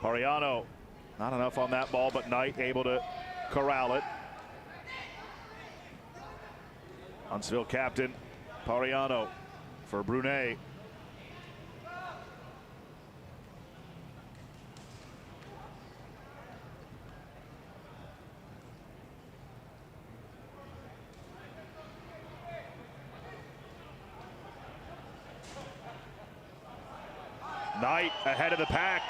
Ariano, not enough on that ball, but Knight able to corral it. Huntsville captain Pariano for Brunet. Knight ahead of the pack.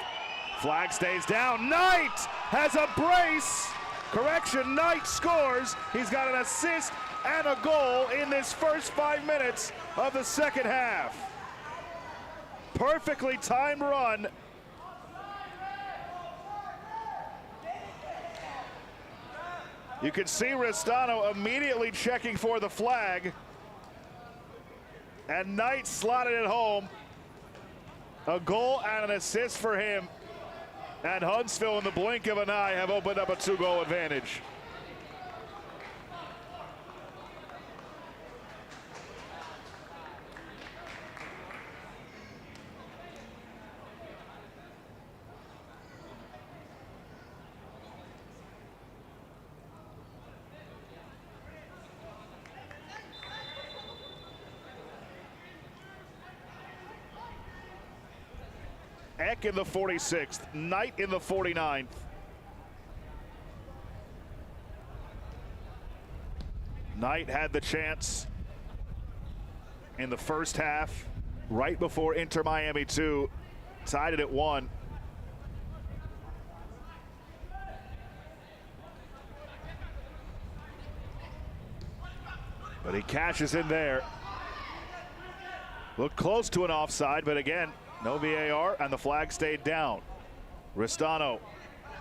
Flag stays down. Knight has a brace. Correction, Knight scores. He's got an assist and a goal in this first 5 minutes of the second half. Perfectly timed run. You can see Ristano immediately checking for the flag. And Knight slotted it home. A goal and an assist for him. And Huntsville, in the blink of an eye, have opened up a 2-goal advantage. Eck in the 46th, Knight in the 49th. Knight had the chance in the first half, right before Inter Miami 2 tied it at 1. But he cashes in there. Looked close to an offside, but again, no VAR, and the flag stayed down. Ristano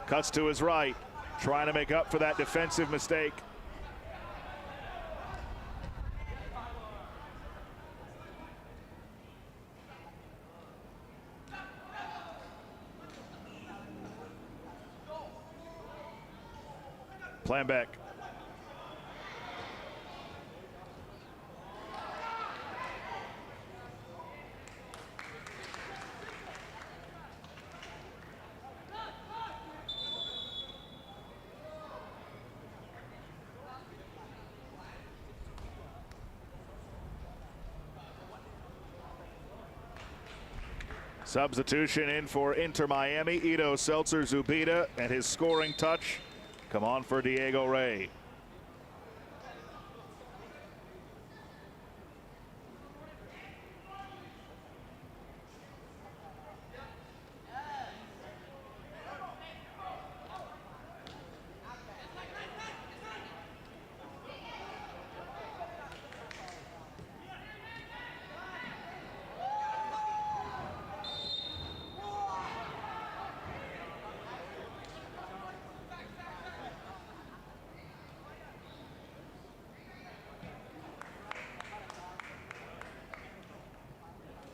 cuts to his right, trying to make up for that defensive mistake. Planbeck. Substitution in for Inter Miami. Ito Seltzer Zubida, and his scoring touch come on for Diego Rey.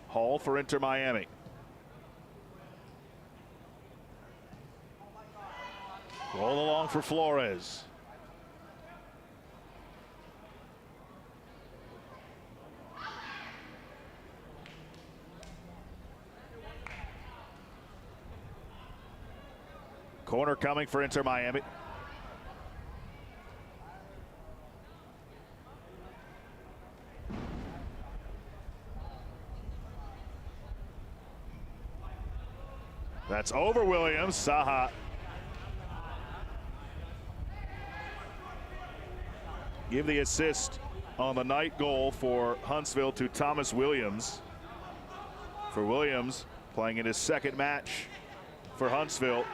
Hall for Inter Miami. Roll along for Flores. Corner coming for Inter Miami. That's over Williams. Saha. Give the assist on the night goal for Huntsville to Thomas Williams. For Williams, playing in his second match for Huntsville,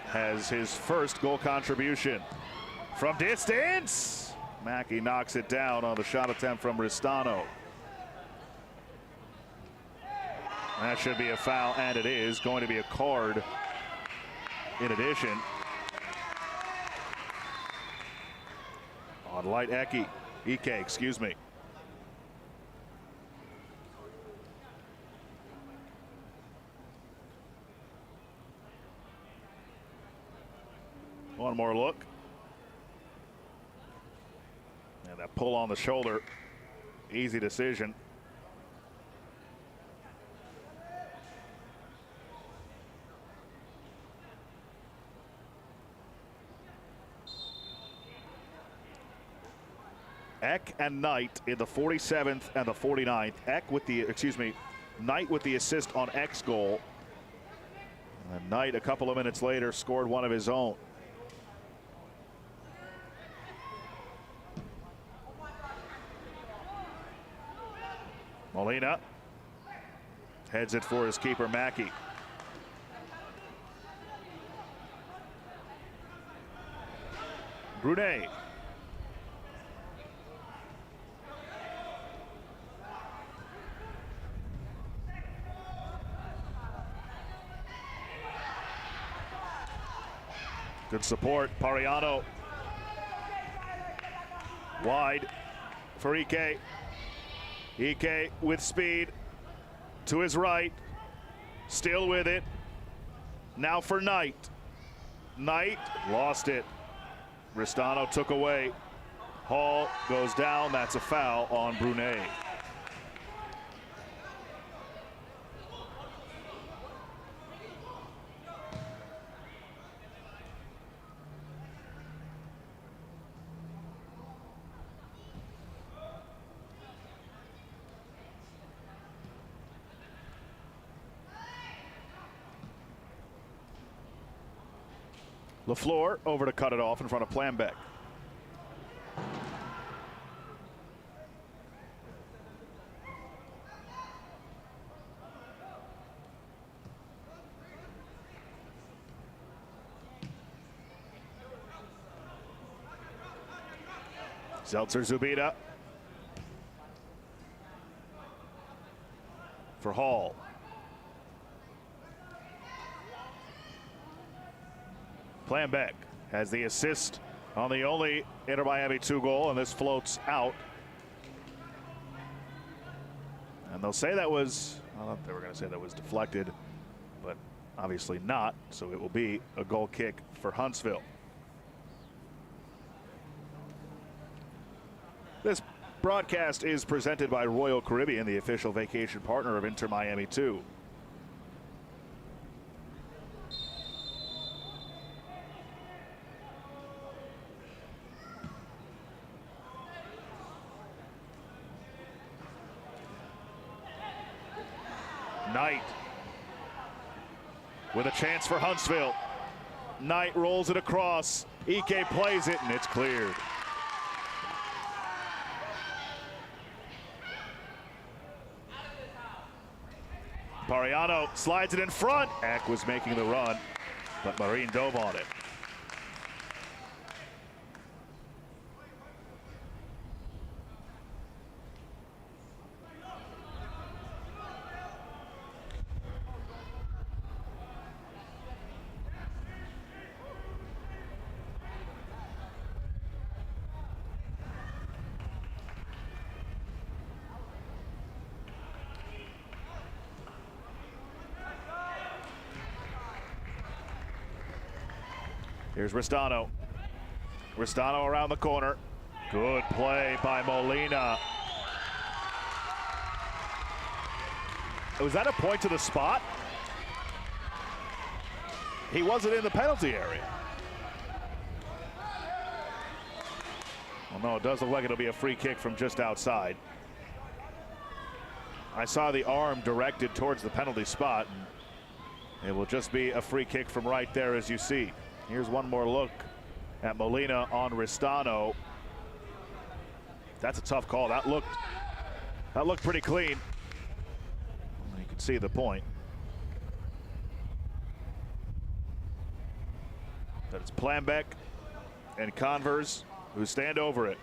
has his first goal contribution. From distance, Mackey knocks it down on the shot attempt from Ristano. That should be a foul, and it is going to be a card in addition on Light Ike, excuse me. One more look. And that pull on the shoulder, easy decision. Eck and Knight in the 47th and the 49th. Knight with the assist on Eck's goal. And Knight, a couple of minutes later, scored one of his own. Molina heads it for his keeper, Mackey. Brunet. Good support. Pariano. Wide for Ike. Ike with speed to his right. Still with it. Now for Knight. Knight lost it. Ristano took away. Hall goes down. That's a foul on Brunet. LaFleur over to cut it off in front of Planbeck. Seltzer Zubida for Hall. Planbeck has the assist on the only Inter Miami 2 goal, and this floats out. And they'll say that was, well, they were going to say that was deflected, but obviously not. So it will be a goal kick for Huntsville. This broadcast is presented by Royal Caribbean, the official vacation partner of Inter Miami 2. Knight with a chance for Huntsville. Knight rolls it across. Ike plays it, and it's cleared. Pariano slides it in front. Eck was making the run, but Marine dove on it. Here's Ristano. Ristano around the corner. Good play by Molina. Was that a point to the spot? He wasn't in the penalty area. Well, no, it does look like it'll be a free kick from just outside. I saw the arm directed towards the penalty spot. And it will just be a free kick from right there, as you see. Here's one more look at Molina on Ristano. That's a tough call. That looked pretty clean. You can see the point. But it's Planbeck and Converse who stand over it.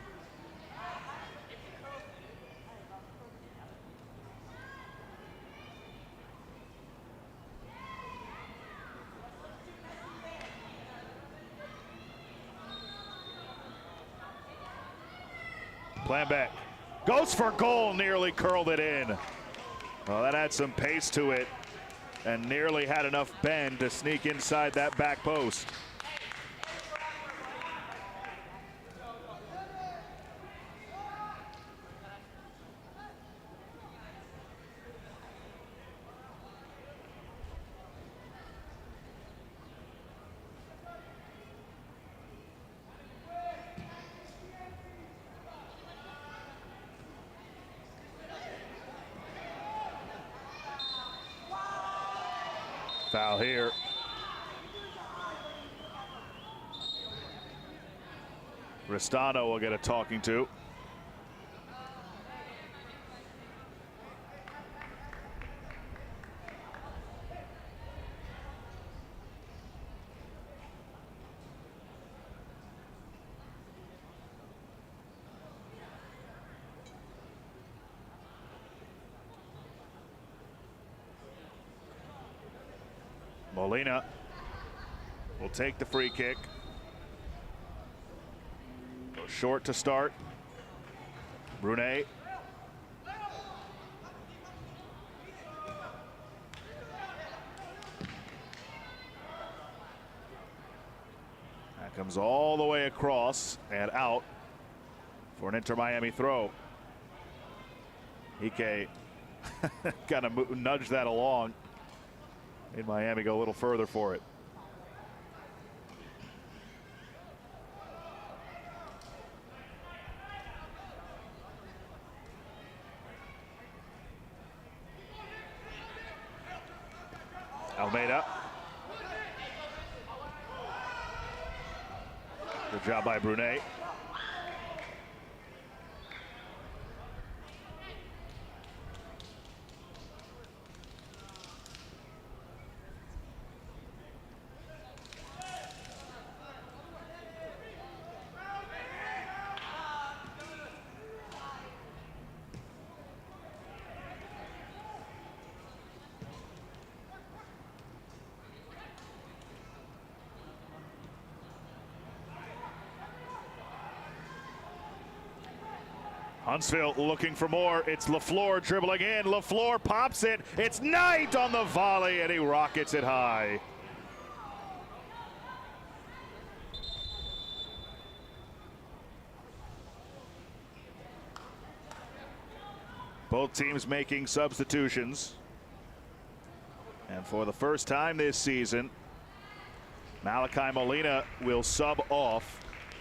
Planbeck goes for goal, nearly curled it in. Well, that had some pace to it and nearly had enough bend to sneak inside that back post. Foul here. Ristano will get a talking to. Molina will take the free kick. Go short to start. Brunet. That comes all the way across and out for an Inter Miami throw. Ike kind of nudged that along. Made Miami go a little further for it. Almeida. Good job by Brunet. Huntsville looking for more. It's LaFleur dribbling in. LaFleur pops it. It's Knight on the volley, and he rockets it high. Both teams making substitutions. And for the first time this season, Malachi Molina will sub off.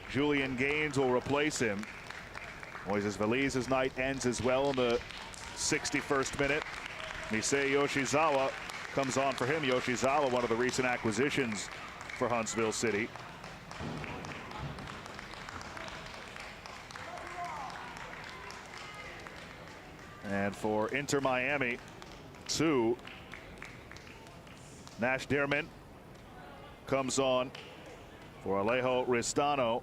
Julian Gaines will replace him. Moises Valiz's night ends as well in the 61st minute. Nisei Yoshizawa comes on for him. Yoshizawa, one of the recent acquisitions for Huntsville City. And for Inter Miami, 2, Nash Dearman comes on for Alejo Ristano.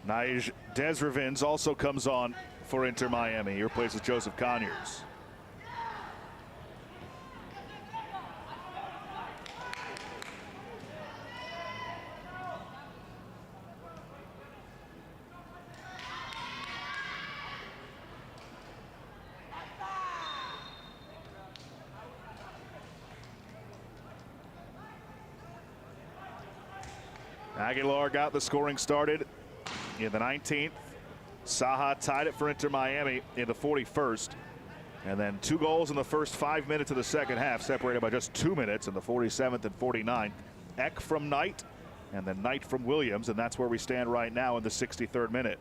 Nige Desravins also comes on for Inter Miami. He replaces Joseph Conyers. Aguilar got the scoring started in the 19th. Saha tied it for Inter Miami in the 41st. And then 2 goals in the first 5 minutes of the second half, separated by just 2 minutes in the 47th and 49th. Eck from Knight, and then Knight from Williams, and that's where we stand right now in the 63rd minute.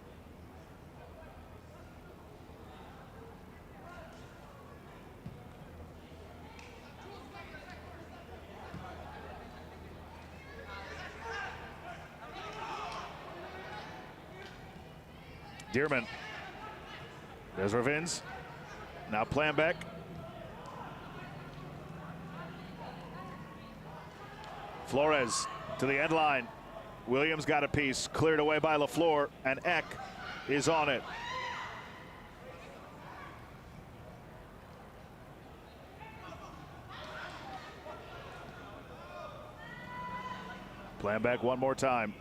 Dearman. There's Ravins. Now Planbeck. Flores to the end line. Williams got a piece, cleared away by LaFleur, and Eck is on it. Planbeck one more time.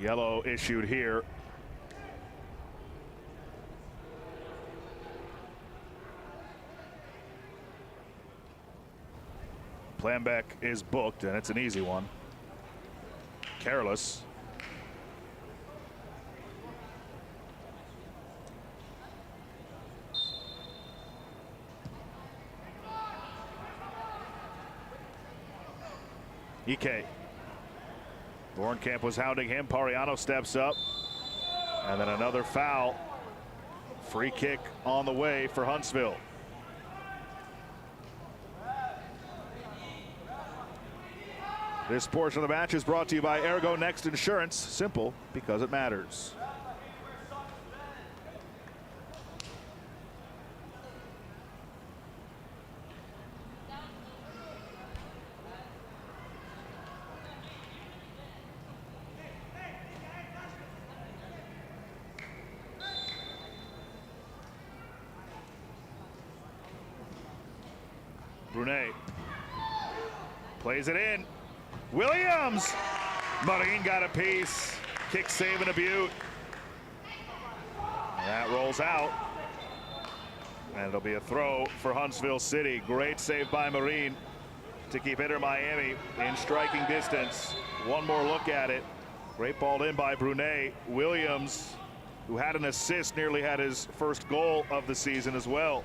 Yellow issued here. Planbeck is booked, and it's an easy one. Careless. Ike. Bornkamp was hounding him. Pariano steps up. And then another foul. Free kick on the way for Huntsville. This portion of the match is brought to you by Ergo Next Insurance. Simple because it matters. Brunet plays it in. Williams! Marin got a piece. Kick save and a beaut. That rolls out. And it'll be a throw for Huntsville City. Great save by Marin to keep Inter Miami in striking distance. One more look at it. Great ball in by Brunet. Williams, who had an assist, nearly had his first goal of the season as well.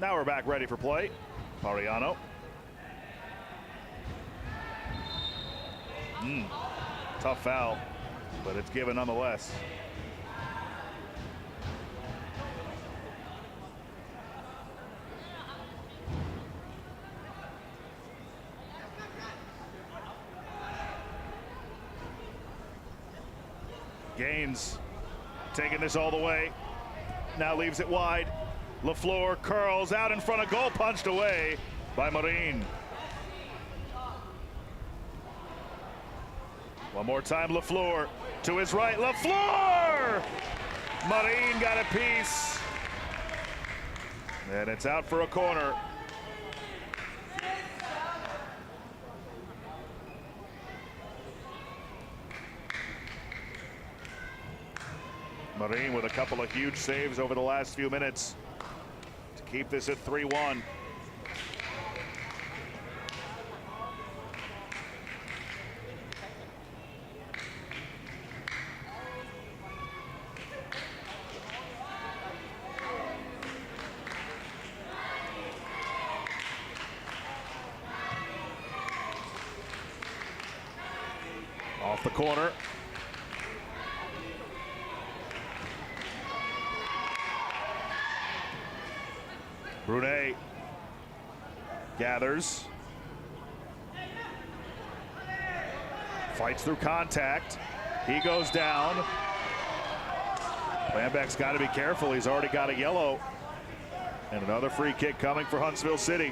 Now we're back ready for play. Pariano. Tough foul, but it's given nonetheless. Gaines taking this all the way. Now leaves it wide. LaFleur curls out in front of goal, punched away by Marin. One more time, LaFleur to his right. LaFleur! Marin got a piece. And it's out for a corner. Marin with a couple of huge saves over the last few minutes to keep this at 3-1. Off the corner. Brunet gathers, fights through contact. He goes down. Lambeck's got to be careful. He's already got a yellow. And another free kick coming for Huntsville City.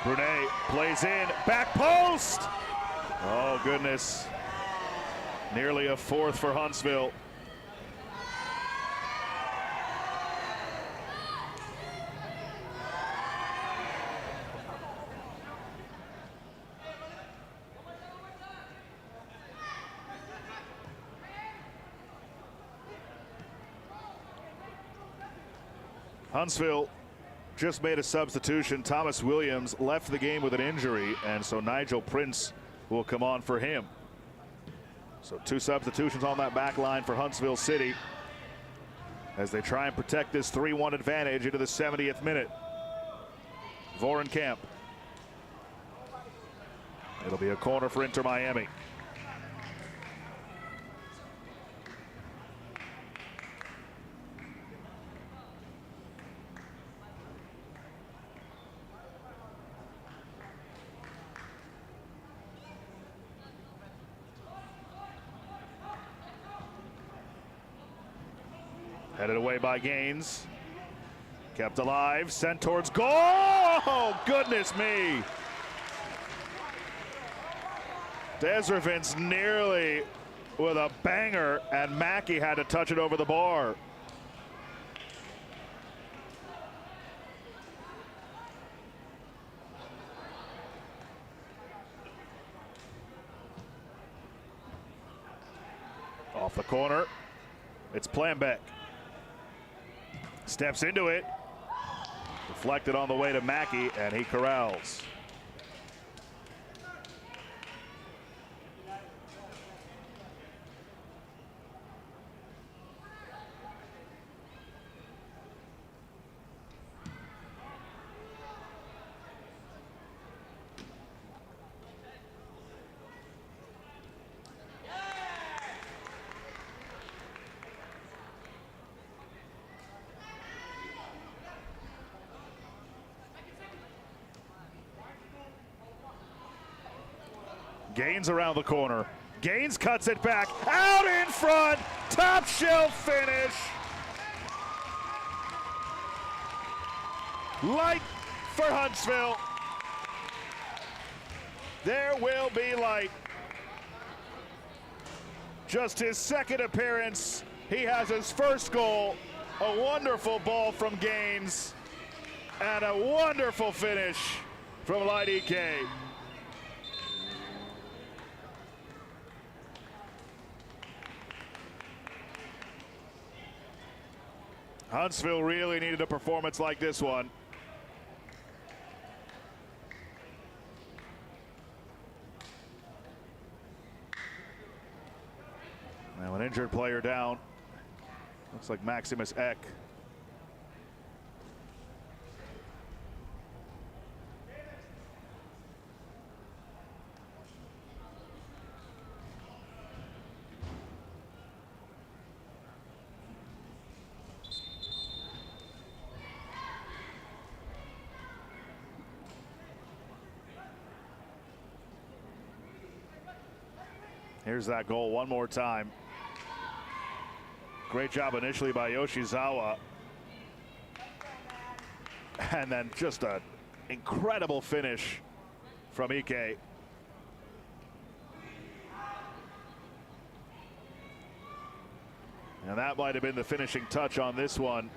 Brunet plays in, back post. Oh, goodness. Nearly a fourth for Huntsville. Huntsville just made a substitution. Thomas Williams left the game with an injury, and so Nigel Prince will come on for him. So two substitutions on that back line for Huntsville City as they try and protect this 3-1 advantage into the 70th minute. Vorenkamp. It'll be a corner for Inter Miami. Headed away by Gaines. Kept alive, sent towards goal. Oh, goodness me. Desrevin's nearly with a banger, and Mackey had to touch it over the bar. Off the corner, it's Plambeck. Steps into it. Deflected on the way to Mackey, and he corrals. Gaines around the corner. Gaines cuts it back. Out in front. Top shelf finish. Light for Huntsville. There will be light. Just his second appearance. He has his first goal. A wonderful ball from Gaines. And a wonderful finish from Light EK. Huntsville really needed a performance like this one. Now an injured player down. Looks like Maximus Eck. Here's that goal one more time. Great job initially by Yoshizawa. And then just an incredible finish from Ike. And that might have been the finishing touch on this one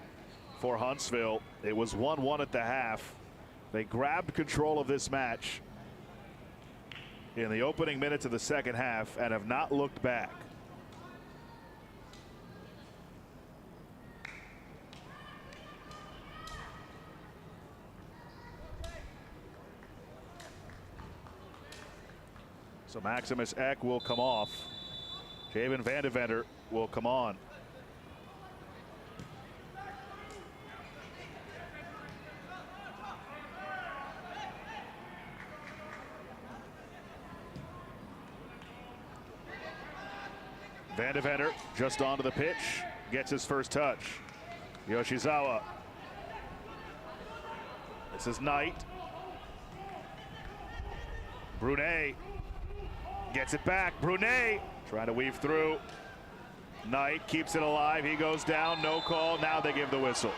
for Huntsville. It was 1-1 at the half. They grabbed control of this match in the opening minutes of the second half and have not looked back. So Maximus Eck will come off. Javen Vandeventer will come on. Vandeventer just onto the pitch, gets his first touch. Yoshizawa. This is Knight. Brunet gets it back. Brunet trying to weave through. Knight keeps it alive. He goes down. No call. Now they give the whistle.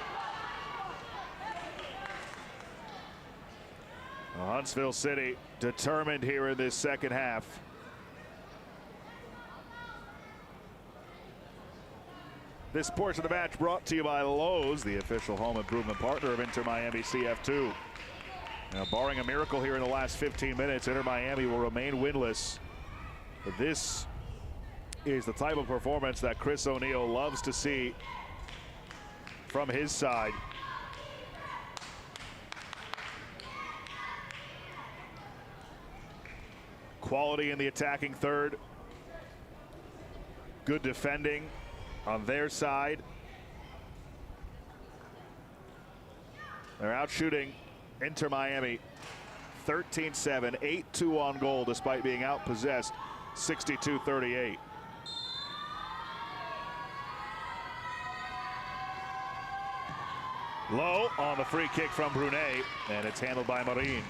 Well, Huntsville City determined here in this second half. This portion of the match brought to you by Lowe's, the official home improvement partner of Inter Miami CF2. Now, barring a miracle here in the last 15 minutes, Inter Miami will remain winless. But this is the type of performance that Chris O'Neill loves to see from his side. Quality in the attacking third. Good defending on their side. They're out shooting Inter Miami 13-7, 8-2 on goal despite being outpossessed 62-38. Low on the free kick from Brunet, and it's handled by Marin.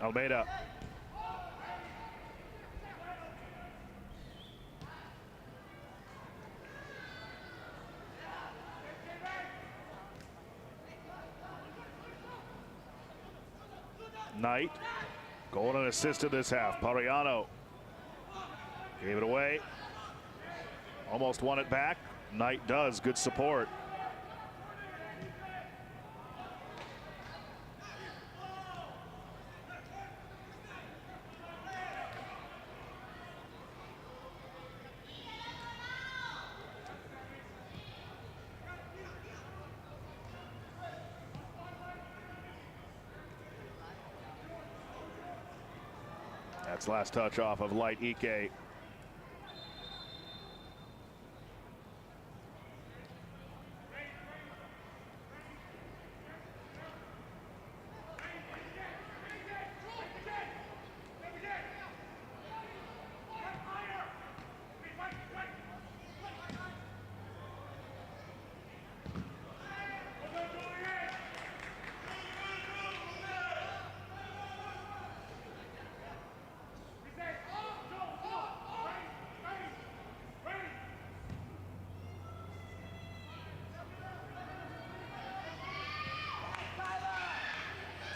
Almeida. Knight, goal and assist in this half. Pariano gave it away. Almost won it back. Knight does. Good support. That's last touch off of Light Ike.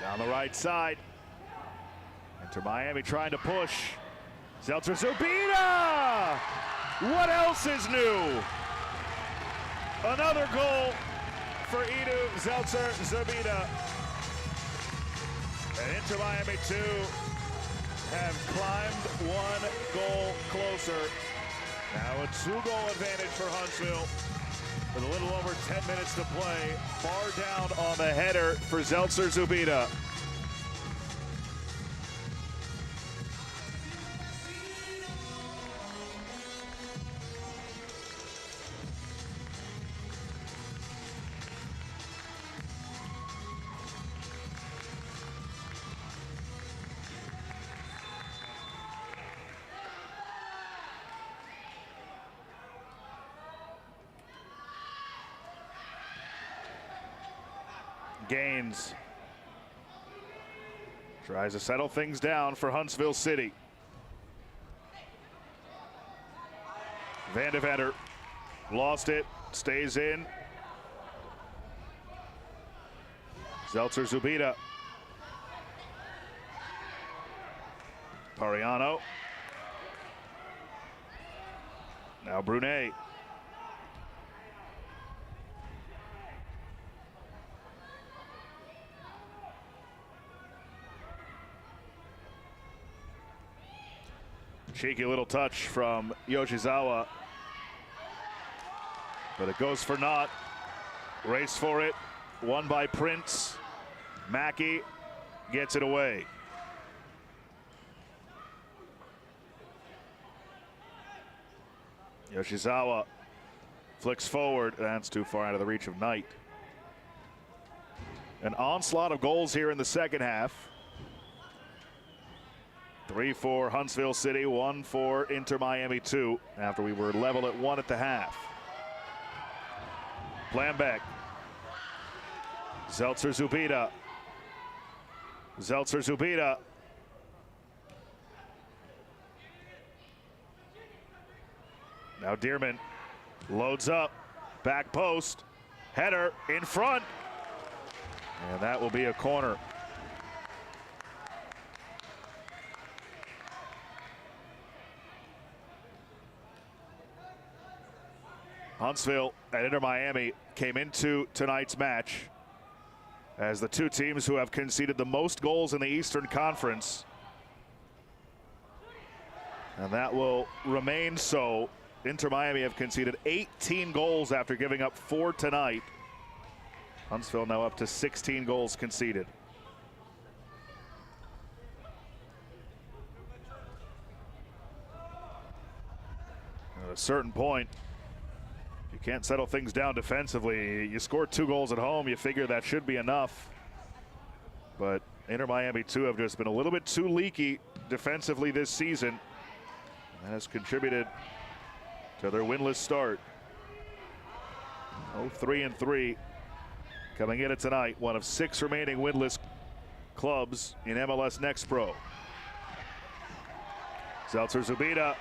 Down the right side. Inter Miami trying to push. Zeltzer Zubida! What else is new? Another goal for Edu Zeltzer Zubida. And Inter Miami 2 have climbed 1 goal closer. Now a 2-goal advantage for Huntsville with a little over 10 minutes to play. Far down on the header for Zeltzer Zubida. Gaines tries to settle things down for Huntsville City. Van de Vetter lost it, stays in. Zeltzer Zubida. Pariano. Now Brunet. Cheeky little touch from Yoshizawa, but it goes for naught. Race for it, won by Prince. Mackey gets it away. Yoshizawa flicks forward. That's too far out of the reach of Knight. An onslaught of goals here in the second half. 3 for Huntsville City, 1 for Inter Miami 2, after we were level at 1 at the half. Plambeck. Zeltzer Zubida. Zeltzer Zubida. Now Dearman loads up, back post, header in front, and that will be a corner. Huntsville and Inter Miami came into tonight's match as the two teams who have conceded the most goals in the Eastern Conference. And that will remain so. Inter Miami have conceded 18 goals after giving up 4 tonight. Huntsville now up to 16 goals conceded. At a certain point, you can't settle things down defensively. You score 2 goals at home, you figure that should be enough. But Inter Miami 2 have just been a little bit too leaky defensively this season. That has contributed to their winless start. 0-3-3 coming in it tonight. One of 6 remaining winless clubs in MLS Next Pro. Zeltzer Zubida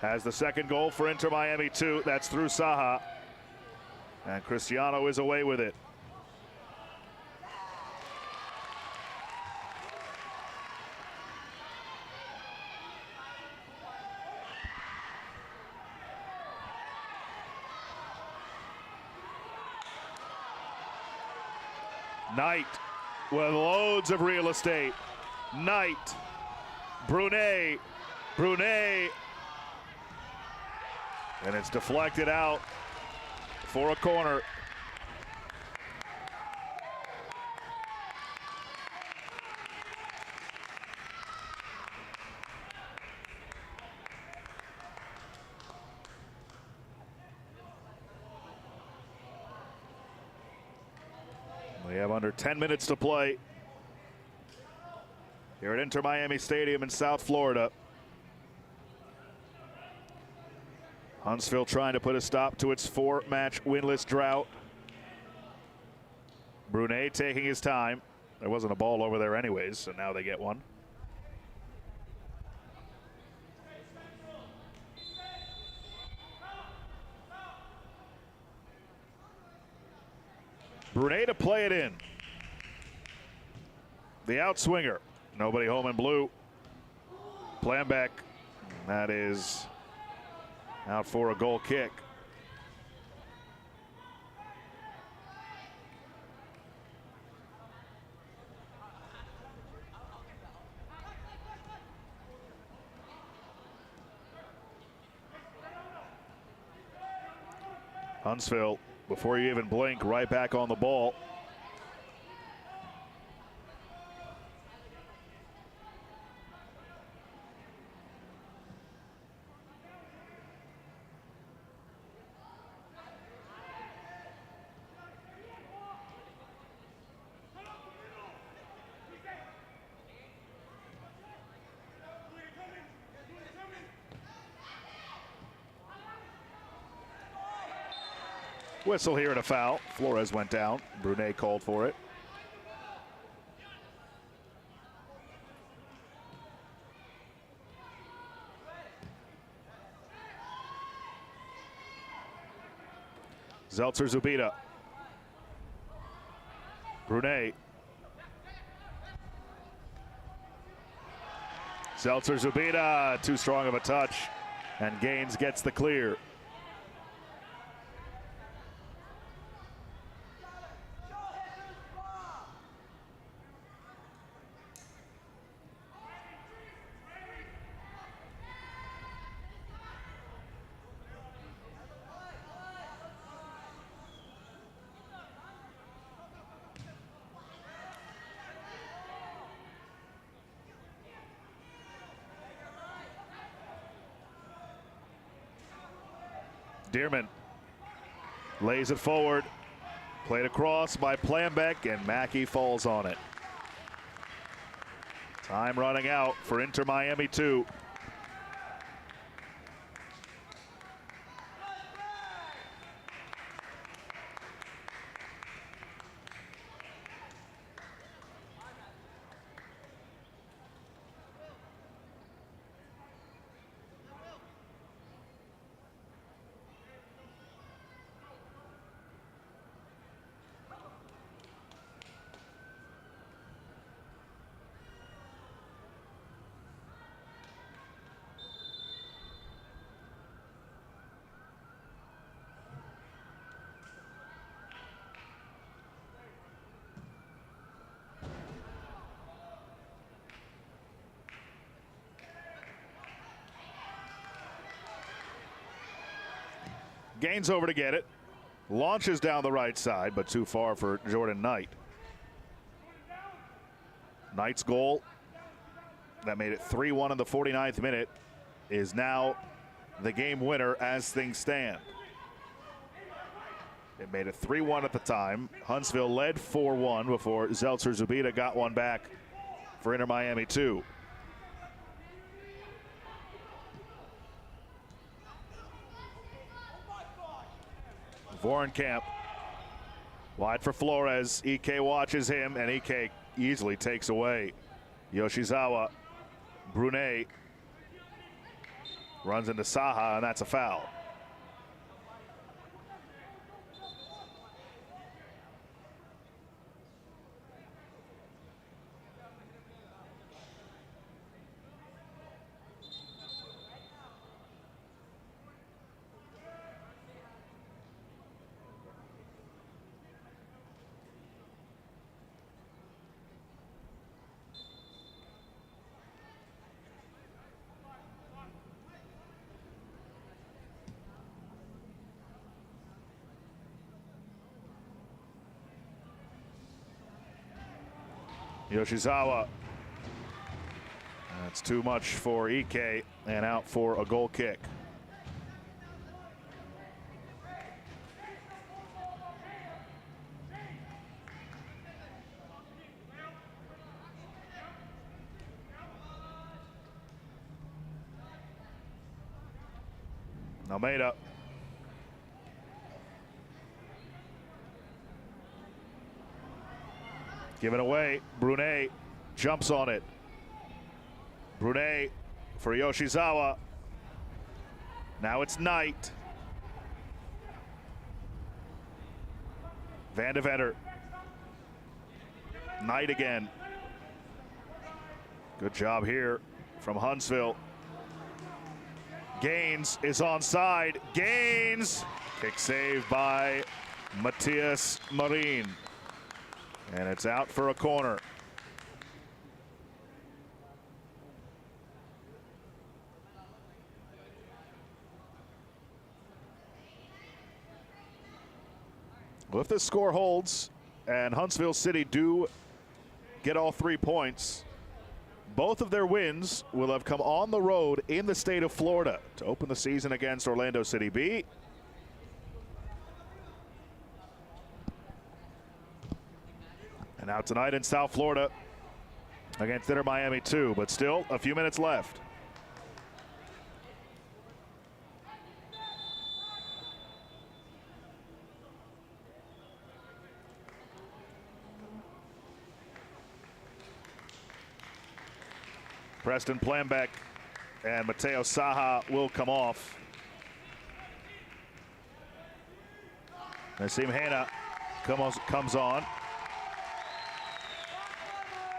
has the second goal for Inter Miami 2. That's through Saha. And Cristiano is away with it. Knight with loads of real estate. Knight, Brunet, and it's deflected out for a corner. We have under 10 minutes to play here at Inter Miami Stadium in South Florida. Huntsville trying to put a stop to its 4-match winless drought. Brunet taking his time. There wasn't a ball over there anyways, so now they get one. Brunet to play it in. The outswinger. Nobody home in blue. Plambeck. That is out for a goal kick. Huntsville, before you even blink, right back on the ball. Whistle here and a foul. Flores went down. Brunet called for it. Zeltzer Zubida. Brunet. Zeltzer Zubida, too strong of a touch, and Gaines gets the clear. Dearman lays it forward, played across by Plambeck, and Mackey falls on it. Time running out for Inter Miami 2. Gains over to get it. Launches down the right side, but too far for Jordan Knight. Knight's goal that made it 3-1 in the 49th minute is now the game winner as things stand. It made it 3-1 at the time. Huntsville led 4-1 before Zeltzer Zubida got one back for Inter Miami 2. Vorenkamp wide for Flores. Ike watches him, and Ike easily takes away Yoshizawa. Brunet runs into Saha, and that's a foul. Yoshizawa. That's too much for Ike, and out for a goal kick. Almeida. Give it away. Brunet jumps on it. Brunet for Yoshizawa. Now it's Knight. Van de Vetter. Knight again. Good job here from Huntsville. Gaines is onside. Gaines! Kick save by Matias Marin. And it's out for a corner. Well, if this score holds and Huntsville City do get all 3 points, both of their wins will have come on the road in the state of Florida to open the season against Orlando City B. And now tonight in South Florida against Inter Miami 2, but still a few minutes left. Preston Plambeck and Mateo Saha will come off. Nassim Hena comes on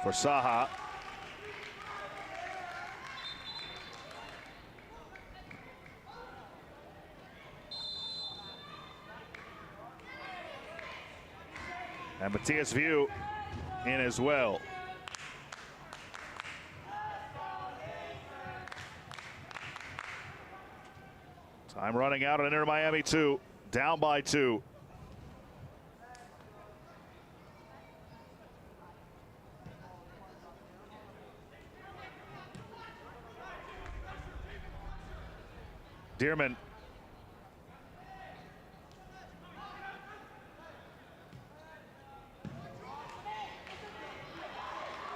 for Saha. And Matthias View in as well. Time running out on Inter Miami 2, down by 2. Dearman.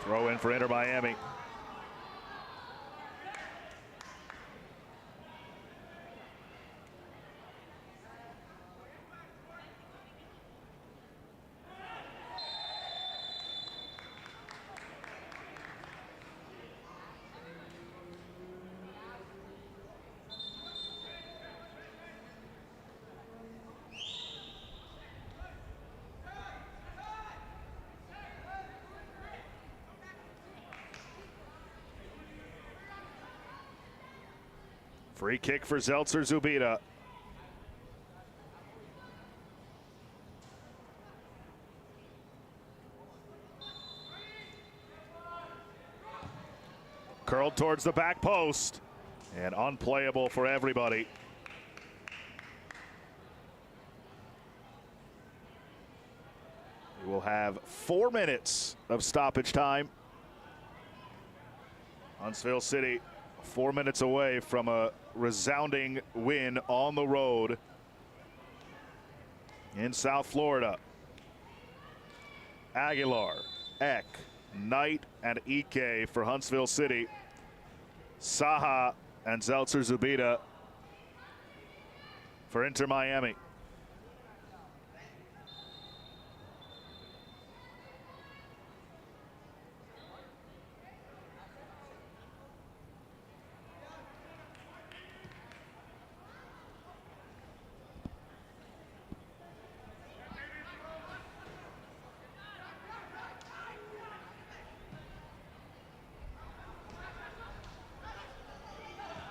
Throw in for Inter Miami. Free kick for Zeltzer Zubida. Curled towards the back post and unplayable for everybody. We will have 4 minutes of stoppage time. Huntsville City 4 minutes away from a resounding win on the road in South Florida. Aguilar, Eck, Knight, and Ike for Huntsville City. Saha and Zeltzer Zubida for Inter Miami.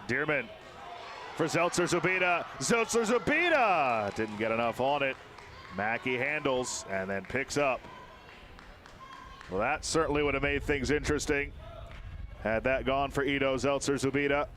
Dearman for Zeltzer Zubida. Zeltzer Zubida didn't get enough on it. Mackey handles and then picks up. Well, that certainly would have made things interesting had that gone for Ido Zeltzer Zubida.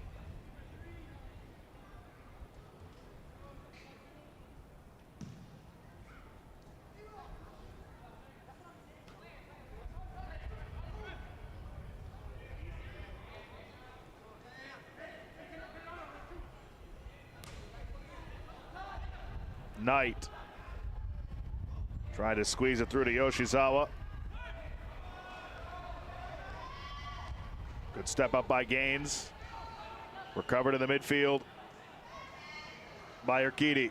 Knight trying to squeeze it through to Yoshizawa. Good step up by Gaines. Recovered in the midfield by Urquidy.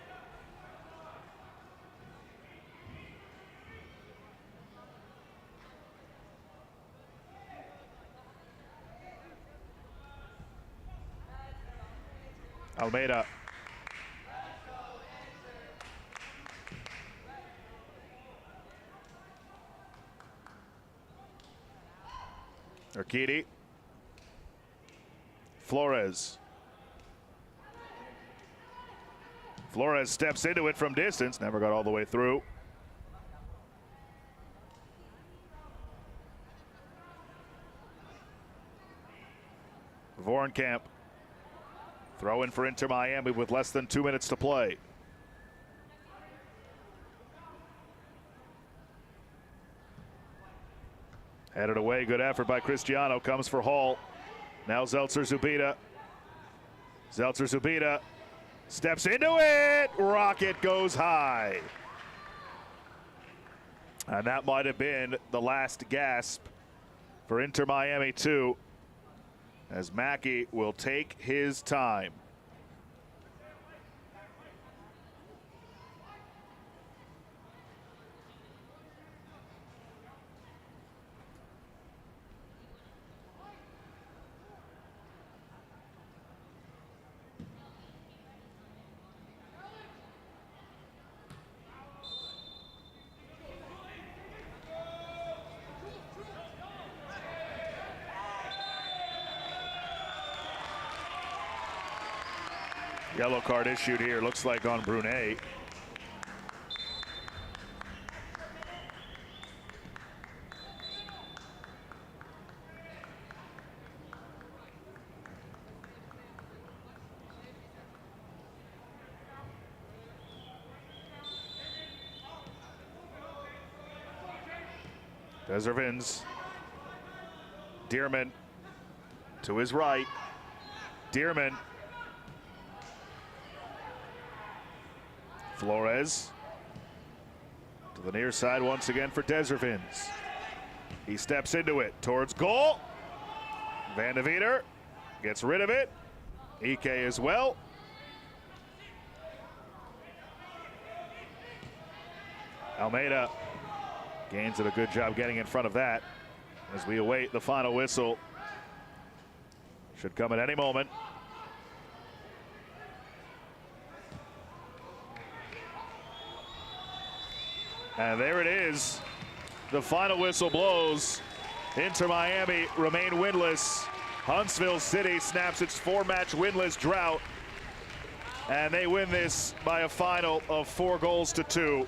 Almeida. Urquidy Flores. Flores steps into it from distance. Never got all the way through. Vorenkamp. Throw in for Inter Miami with less than 2 minutes to play. Headed away, good effort by Cristiano, comes for Hall. Now Zeltzer Zubida. Zeltzer Zubida steps into it. Rocket goes high. And that might have been the last gasp for Inter Miami 2, as Mackey will take his time. Yellow card issued here, looks like on Brunet. Deservins. Dearman to his right. Dearman. Flores to the near side once again for Deservins. He steps into it towards goal. Van de Veter gets rid of it. Ike as well. Almeida Gaines did a good job getting in front of that as we await the final whistle. Should come at any moment. And there it is. The final whistle blows. Inter Miami remain winless. Huntsville City snaps its 4-match winless drought. And they win this by a final of 4-2.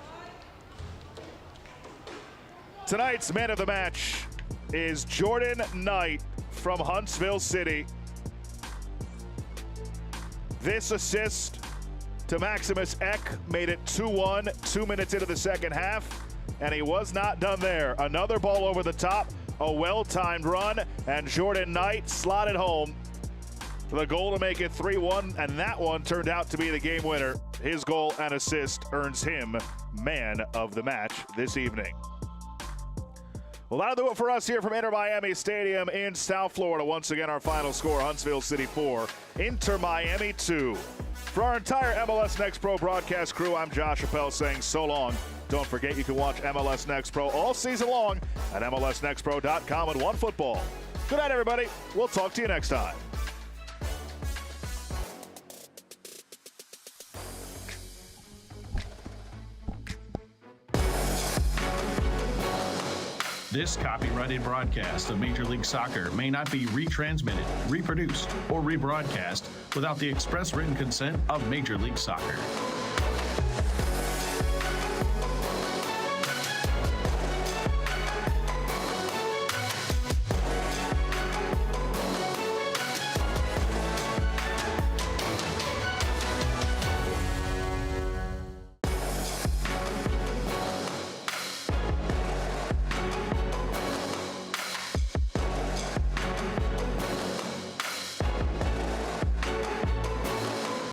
Tonight's man of the match is Jordan Knight from Huntsville City. This assist to Maximus Eck made it 2-1, 2 minutes into the second half, and he was not done there. Another ball over the top, a well-timed run, and Jordan Knight slotted home for the goal to make it 3-1, and that one turned out to be the game winner. His goal and assist earns him man of the match this evening. Well, that'll do it for us here from Inter Miami Stadium in South Florida. Once again, our final score, Huntsville City 4, Inter Miami 2. For our entire MLS Next Pro broadcast crew, I'm Josh Appel saying so long. Don't forget you can watch MLS Next Pro all season long at MLSNextPro.com and OneFootball. Good night, everybody. We'll talk to you next time. This copyrighted broadcast of Major League Soccer may not be retransmitted, reproduced, or rebroadcast without the express written consent of Major League Soccer.